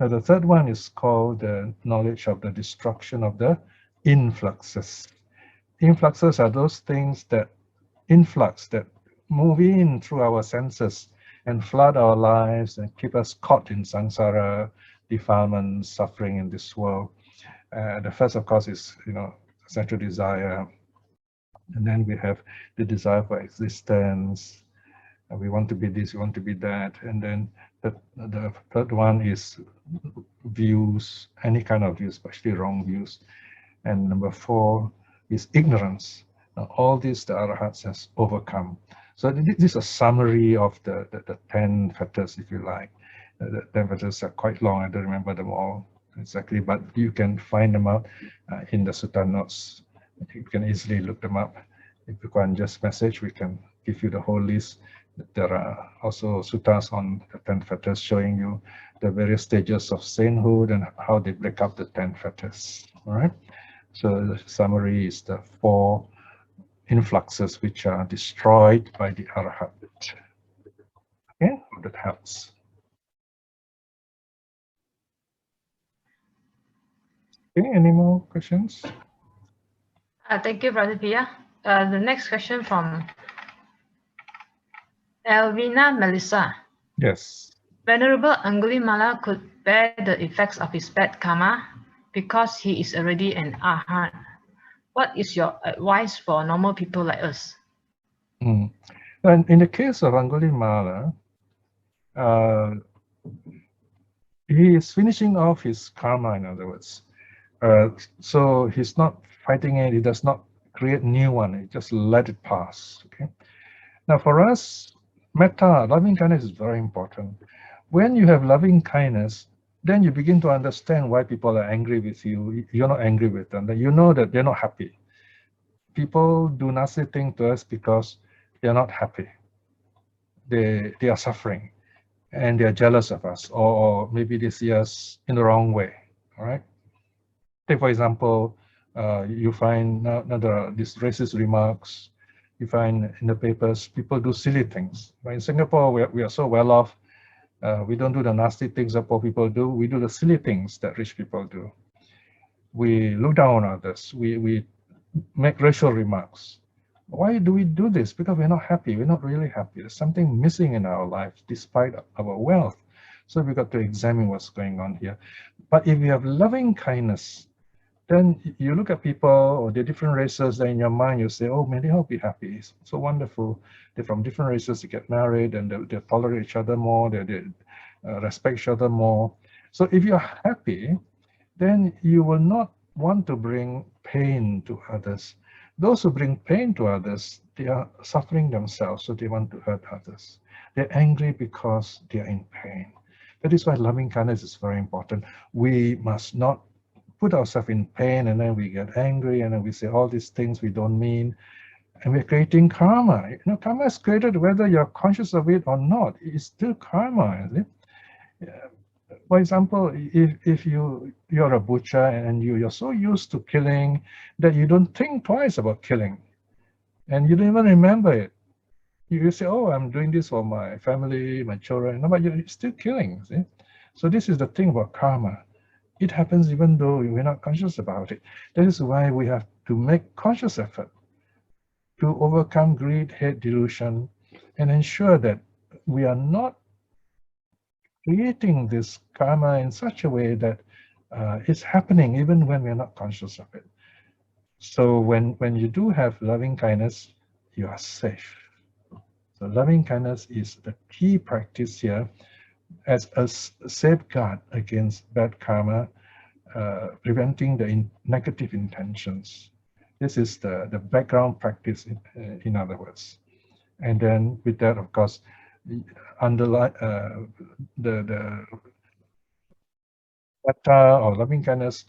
Now the third one is called the knowledge of the destruction of the influxes. Influxes are those things that influx, that move in through our senses and flood our lives and keep us caught in samsara, defilement, suffering in this world. The first, of course, is sensual desire, and then we have the desire for existence. We want to be this, we want to be that, and then the third one is views, any kind of views, especially wrong views. And number four is ignorance. Now, all these the Arahats has overcome. So this is a summary of the 10 fetters, if you like. The 10 fetters are quite long. I don't remember them all exactly, but you can find them out in the Sutta notes. You can easily look them up. If you can just message, we can give you the whole list. There are also suttas on the 10 fetters showing you the various stages of sainthood and how they break up the 10 fetters. All right. So the summary is the 4 influxes which are destroyed by the Arahat. Okay, hope that helps. Okay, any more questions? Thank you, Brother Piya. The next question from Elvina Melissa. Yes. Venerable Aṅgulimāla could bear the effects of his bad karma because he is already an Arhat. What is your advice for normal people like us? And in the case of Aṅgulimāla, he is finishing off his karma, in other words. So he's not fighting it, he does not create new one, he just let it pass. Okay. Now for us, metta, loving kindness is very important. When you have loving kindness, then you begin to understand why people are angry with you. You're not angry with them. You know that they're not happy. People do nasty things to us because they're not happy. They are suffering and they're jealous of us, or maybe they see us in the wrong way. All right. Take for example, you find now there are these racist remarks. You find in the papers people do silly things. But in Singapore, we are so well off. We don't do the nasty things that poor people do. We do the silly things that rich people do. We look down on others. We make racial remarks. Why do we do this? Because we're not happy. We're not really happy. There's something missing in our life despite our wealth. So we've got to examine what's going on here. But if you have loving kindness, then you look at people or the different races, then in your mind you say, oh, man, they all be happy. It's so wonderful. They're from different races, they get married and they tolerate each other more, they respect each other more. So if you're happy, then you will not want to bring pain to others. Those who bring pain to others, they are suffering themselves, so they want to hurt others. They're angry because they are in pain. That is why loving kindness is very important. We must not put ourselves in pain and then we get angry and then we say all these things we don't mean. And we're creating karma. You know, karma is created whether you're conscious of it or not. It's still karma, is it? For example, if you're a butcher and you're so used to killing that you don't think twice about killing, and you don't even remember it. You say, "Oh, I'm doing this for my family, my children," no, but you're still killing. See? So this is the thing about karma. It happens even though we're not conscious about it. That is why we have to make conscious effort to overcome greed, hate, delusion, and ensure that we are not creating this karma in such a way that it's happening even when we're not conscious of it. So when you do have loving kindness, you are safe. So loving kindness is the key practice here as a safeguard against bad karma, preventing the negative intentions. This is the background practice, in other words. And then with that, of course, underline the metta or loving kindness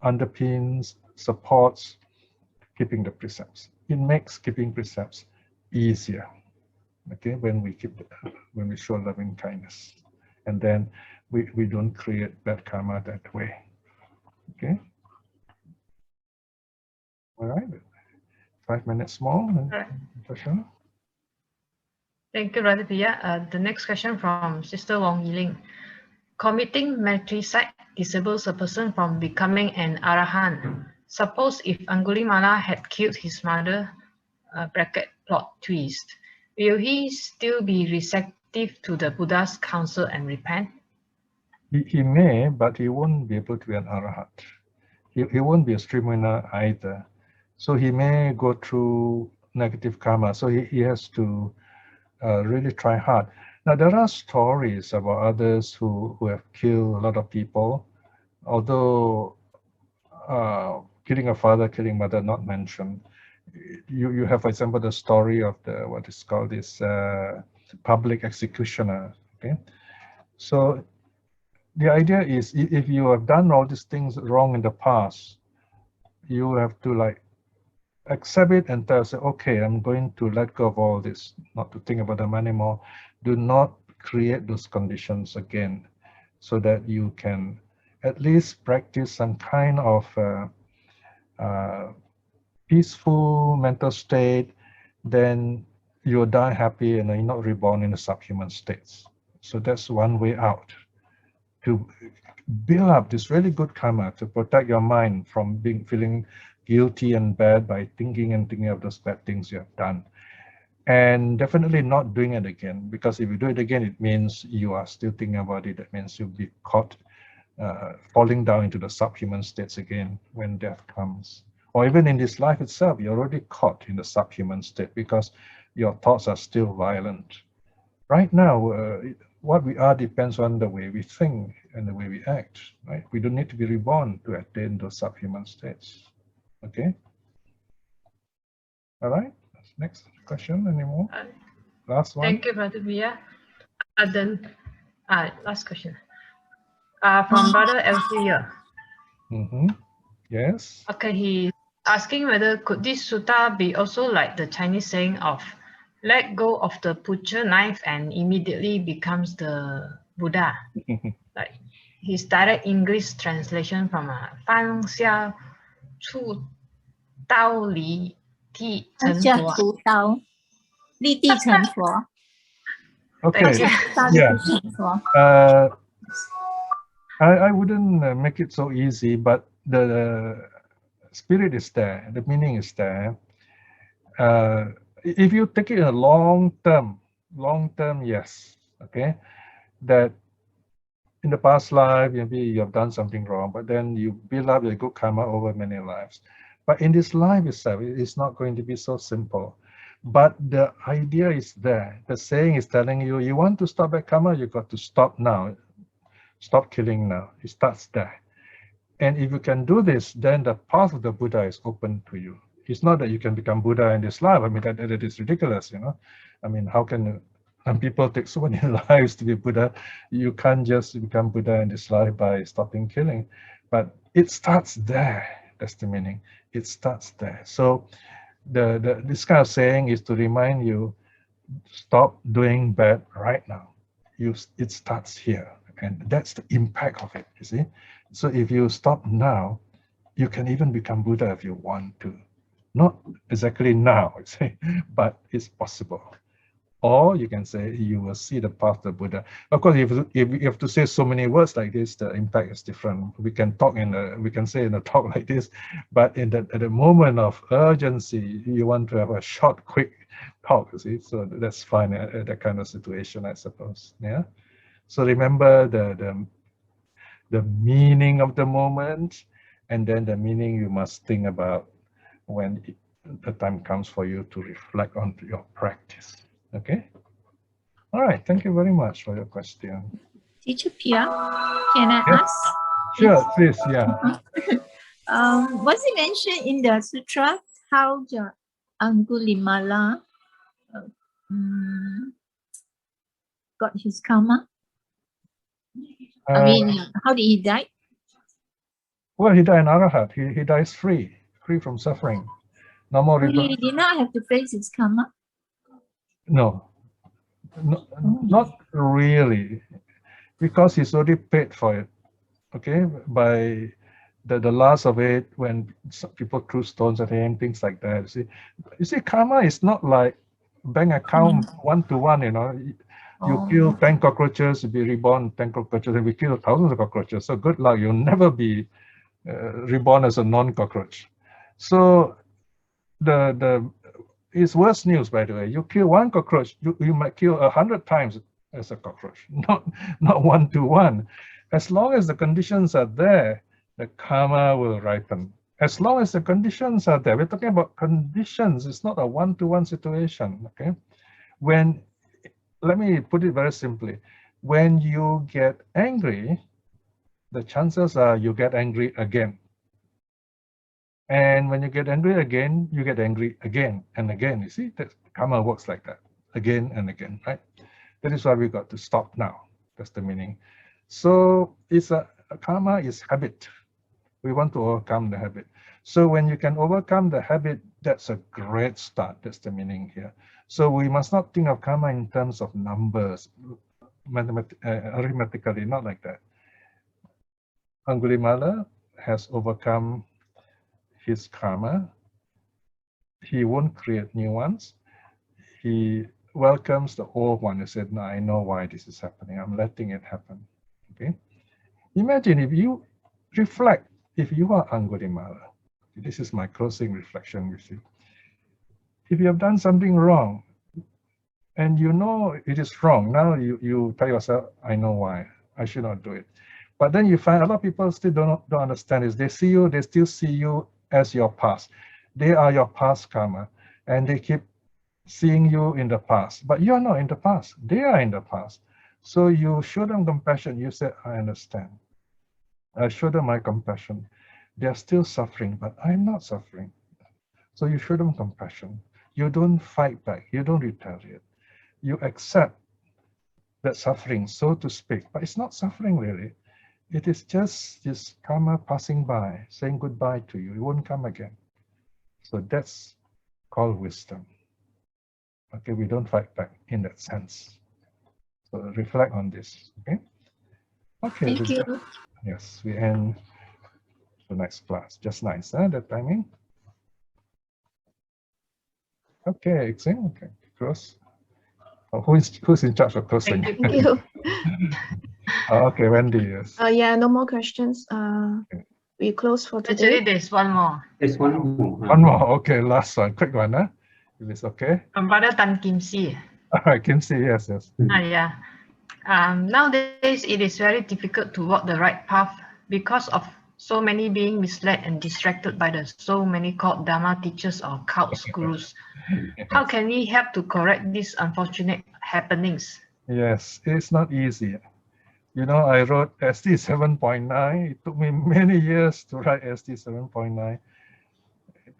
underpins, supports keeping the precepts. It makes keeping precepts easier. Okay, when we show loving kindness, and then we don't create bad karma that way. Okay. All right. 5 minutes more. Right. Thank you, Brother Piya. The next question from Sister Wong Yiling. Committing matricide disables a person from becoming an arahant. Suppose if Aṅgulimāla had killed his mother, plot twist, will he still be receptive to the Buddha's counsel and repent? He may, but he won't be able to be an arahant. He won't be a streamer either. So he may go through negative karma. So he has to really try hard. Now, there are stories about others who have killed a lot of people, although killing a father, killing mother, not mentioned. You have, for example, the story of what is called this public executioner. Okay, so the idea is if you have done all these things wrong in the past, you have to like accept it and tell, say, okay, I'm going to let go of all this, not to think about them anymore. Do not create those conditions again, so that you can at least practice some kind of peaceful mental state. Then you'll die happy and you're not reborn in the subhuman states. So that's one way out, to build up this really good karma, to protect your mind from feeling guilty and bad by thinking of those bad things you have done. And definitely not doing it again, because if you do it again, it means you are still thinking about it. That means you'll be caught falling down into the subhuman states again when death comes. Or even in this life itself, you're already caught in the subhuman state because your thoughts are still violent. Right now, what we are depends on the way we think and the way we act, right? We don't need to be reborn to attain those subhuman states. Okay? All right, next question, anymore? Last one. Thank you, Brother Piya. Then, last question. From Brother Elsia. Yes. Okay, he's asking whether could this sutta be also like the Chinese saying of let go of the butcher knife and immediately becomes the Buddha. Like his direct English translation from 放下屠刀立地成佛。立地成佛。Okay. Yeah. I wouldn't make it so easy, but the spirit is there, the meaning is there. If you take it a long term, yes, okay, that in the past life, maybe you have done something wrong, but then you build up your good karma over many lives. But in this life itself, it's not going to be so simple. But the idea is there. The saying is telling you, you want to stop bad karma, you got to stop now. Stop killing now. It starts there. And if you can do this, then the path of the Buddha is open to you. It's not that you can become Buddha in this life. I mean, that is ridiculous, you know. I mean, how can people take so many lives to be Buddha? You can't just become Buddha in this life by stopping killing. But it starts there. That's the meaning. It starts there. So this kind of saying is to remind you, stop doing bad right now. It starts here, and that's the impact of it, you see. So if you stop now, you can even become Buddha if you want to. Not exactly now, you see, but it's possible. Or you can say you will see the path to Buddha. Of course, if you have to say so many words like this, the impact is different. We can say in a talk like this, but at the moment of urgency, you want to have a short, quick talk, you see. So that's fine at that kind of situation, I suppose. Yeah. So remember the meaning of the moment, and then the meaning you must think about when the time comes for you to reflect on your practice. Okay. All right. Thank you very much for your question. Teacher Pia, can I Yes. ask? Sure, please. Yeah. Was it mentioned in the sutra how the Aṅgulimāla got his karma? I mean, how did he die? Well, he died in Arahat. He dies free from suffering. No more rebirth. He did not have to face his karma. No, not really, because he's already paid for it. Okay, by the last of it, when some people threw stones at him, things like that. You see, karma is not like bank account one-to-one. You know, you kill 10 cockroaches, you be reborn 10 cockroaches, and we kill thousands of cockroaches. So good luck, you'll never be reborn as a non-cockroach. So it's worse news, by the way. You kill one cockroach, you might kill 100 times as a cockroach, not one-to-one. As long as the conditions are there, the karma will ripen. As long as the conditions are there, we're talking about conditions. It's not a one-to-one situation. Okay, let me put it very simply. When you get angry, the chances are you get angry again. And when you get angry again, you get angry again and again. You see, that karma works like that, again and again, right? That is why we got to stop now. That's the meaning. So it's karma is habit. We want to overcome the habit. So when you can overcome the habit, that's a great start. That's the meaning here. So we must not think of karma in terms of numbers, arithmetically, not like that. Aṅgulimāla has overcome his karma. He won't create new ones. He welcomes the old one. He said, no, I know why this is happening. I'm letting it happen. Okay. Imagine if you reflect, if you are Aṅgulimāla. This is my closing reflection with you. If you have done something wrong, and you know it is wrong, now you tell yourself, I know why. I should not do it. But then you find a lot of people still don't understand this. They still see you as your past. They are your past karma, and they keep seeing you in the past. But you are not in the past. They are in the past. So you show them compassion. You say, I understand. I show them my compassion. They are still suffering, but I'm not suffering. So you show them compassion. You don't fight back. You don't retaliate. You accept that suffering, so to speak. But it's not suffering, really. It is just this karma passing by, saying goodbye to you. It won't come again. So that's called wisdom. Okay, we don't fight back in that sense. So reflect on this. Okay. Okay. Thank you. Yes, we end the next class. Just nice, huh? That timing. Okay, Xing. Okay, close. Oh, who's in charge of closing? Thank you. Thank you. Okay, Wendy. Yes. Yeah, no more questions. We close for today. Actually, there's one more. There's one more. One more. Okay, last one. Quick one, huh? If it's okay. From Brother Tan Kim Si. I can see. Yes, yes. Yeah. Nowadays, it is very difficult to walk the right path because of so many being misled and distracted by the so many called Dharma teachers or cult gurus. How can we help to correct these unfortunate happenings? Yes, it's not easy. You know, I wrote ST 7.9. It took me many years to write ST 7.9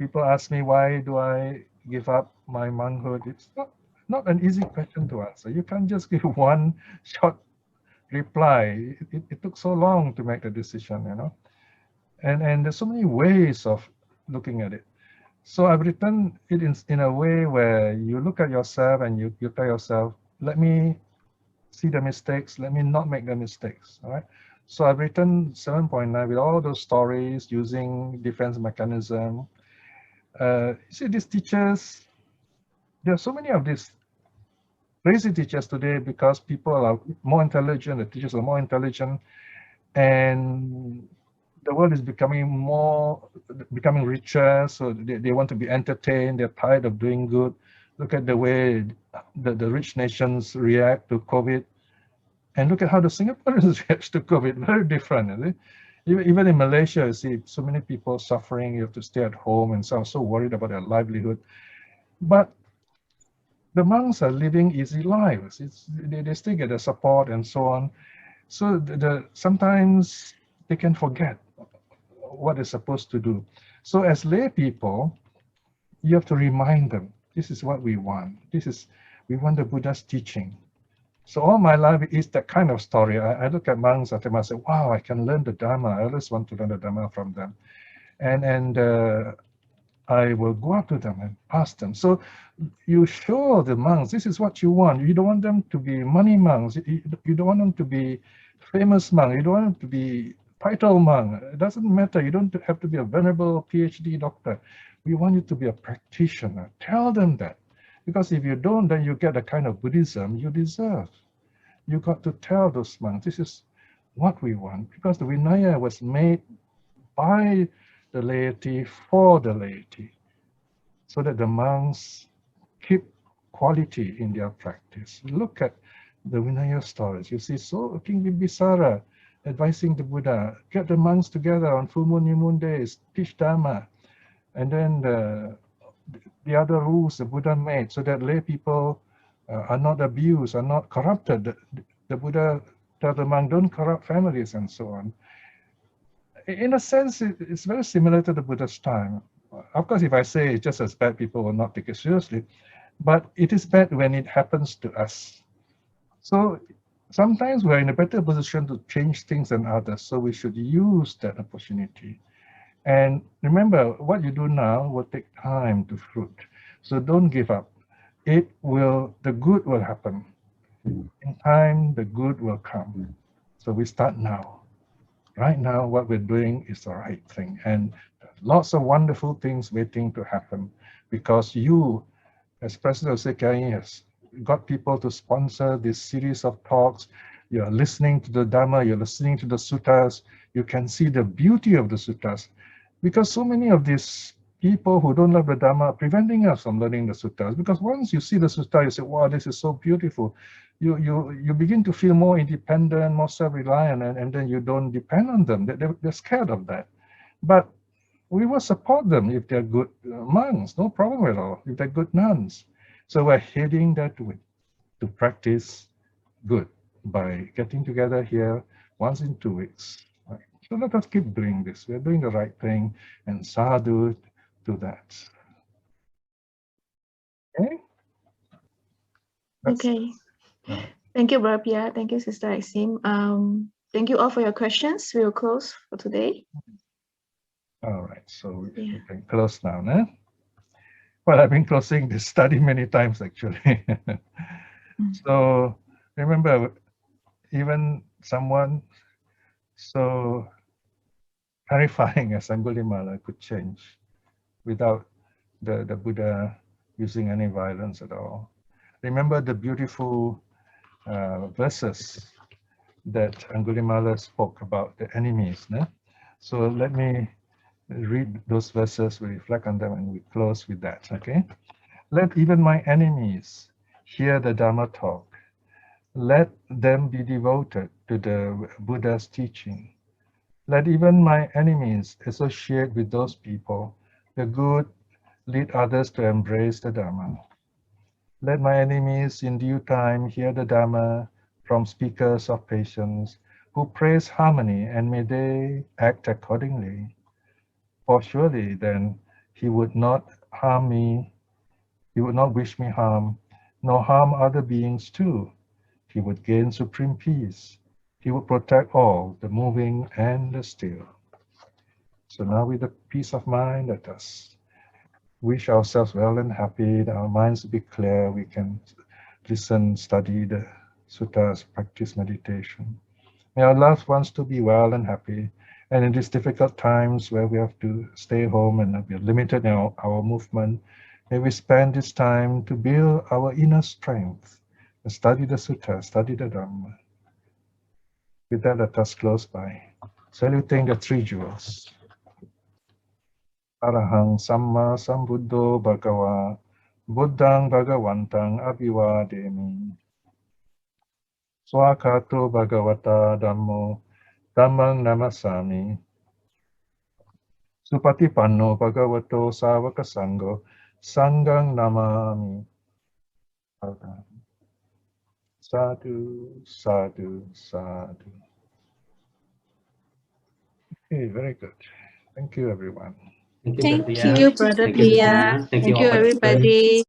people ask me, why do I give up my monkhood? It's not an easy question to answer. You can't just give one short reply. It took so long to make the decision, you know. And there's so many ways of looking at it. So I've written it in a way where you look at yourself and you tell yourself, let me see the mistakes, let me not make the mistakes, all right? So I've written 7.9 with all those stories using defense mechanism. You see, these teachers, there are so many of these crazy teachers today because people are more intelligent, the teachers are more intelligent, and the world is becoming richer, so they want to be entertained, they're tired of doing good. Look at the way the rich nations react to COVID, and look at how the Singaporeans react to COVID, very different, isn't it? Even in Malaysia, you see so many people suffering, you have to stay at home, and so worried about their livelihood. But the monks are living easy lives. They still get the support and so on. So sometimes they can forget what they're supposed to do. So as lay people, you have to remind them, this is what we want. We want the Buddha's teaching. So all my life is that kind of story. I look at monks, I tell myself, wow, I can learn the Dharma. I always want to learn the Dharma from them. And I will go up to them and ask them. So you show the monks, this is what you want. You don't want them to be money monks. You don't want them to be famous monk. You don't want them to be title monk. It doesn't matter. You don't have to be a venerable PhD doctor. We want you to be a practitioner. Tell them that. Because if you don't, then you get the kind of Buddhism you deserve. You got to tell those monks, this is what we want. Because the Vinaya was made by the laity for the laity, so that the monks keep quality in their practice. Look at the Vinaya stories. You see, so King Bimbisara advising the Buddha, get the monks together on full moon, new moon days, teach Dharma. And then the other rules the Buddha made so that lay people are not abused, are not corrupted. The Buddha told the monk, don't corrupt families and so on. In a sense, it's very similar to the Buddha's time. Of course, if I say it's just as bad, people will not take it seriously. But it is bad when it happens to us. So sometimes we're in a better position to change things than others. So we should use that opportunity. And remember, what you do now will take time to fruit. So don't give up. The good will happen. In time, the good will come. So we start now. Right now, what we're doing is the right thing. And lots of wonderful things waiting to happen because you, as President of SKEGSS, has got people to sponsor this series of talks. You're listening to the Dhamma, you're listening to the suttas. You can see the beauty of the suttas. Because so many of these people who don't love the Dhamma are preventing us from learning the suttas. Because once you see the sutta, you say, wow, this is so beautiful. You begin to feel more independent, more self-reliant, and then you don't depend on them. They're scared of that. But we will support them if they're good monks, no problem at all, if they're good nuns. So we're heading that way to practice good by getting together here once in 2 weeks. So let us keep doing this. We're doing the right thing, and sadhu to that. Okay? Okay. Thank you, Brother Piya. Thank you, Sister Exim. Thank you all for your questions. We will close for today. All right, so we can close now. Eh? Well, I've been closing this study many times, actually. So remember, even someone so terrifying as Aṅgulimāla could change without the Buddha using any violence at all. Remember the beautiful verses that Aṅgulimāla spoke about the enemies. No? So let me read those verses, we reflect on them, and we close with that, okay? Let even my enemies hear the Dhamma talk. Let them be devoted to the Buddha's teaching. Let even my enemies associate with those people. The good lead others to embrace the Dhamma. Let my enemies in due time hear the Dhamma from speakers of patience who praise harmony, and may they act accordingly. For surely then He would not harm me. He would not wish me harm, nor harm other beings too. He would gain supreme peace. He would protect all, the moving and the still. So now with the peace of mind, let us wish ourselves well and happy, that our minds be clear, we can listen, study the suttas, practice meditation. May our loved ones to be well and happy. And in these difficult times where we have to stay home and we are limited in our movement, may we spend this time to build our inner strength, and study the sutta, study the Dhamma. With that, let us close by saluting the three jewels. Arahang Samma Sambuddho Bhagava Buddhang Bhagavantang Abhivademi. Swakato Bhagavata Dhammo Dhammang Namasami. Supatipanno Bhagavato Savaka Sangho Sanghang Namami. Sadhu, sadhu, sadhu. Okay, very good. Thank you, everyone. Thank you, Brother Thank Piya. you, Brother Thank you, Piya. Piya. Thank all you, participants. everybody.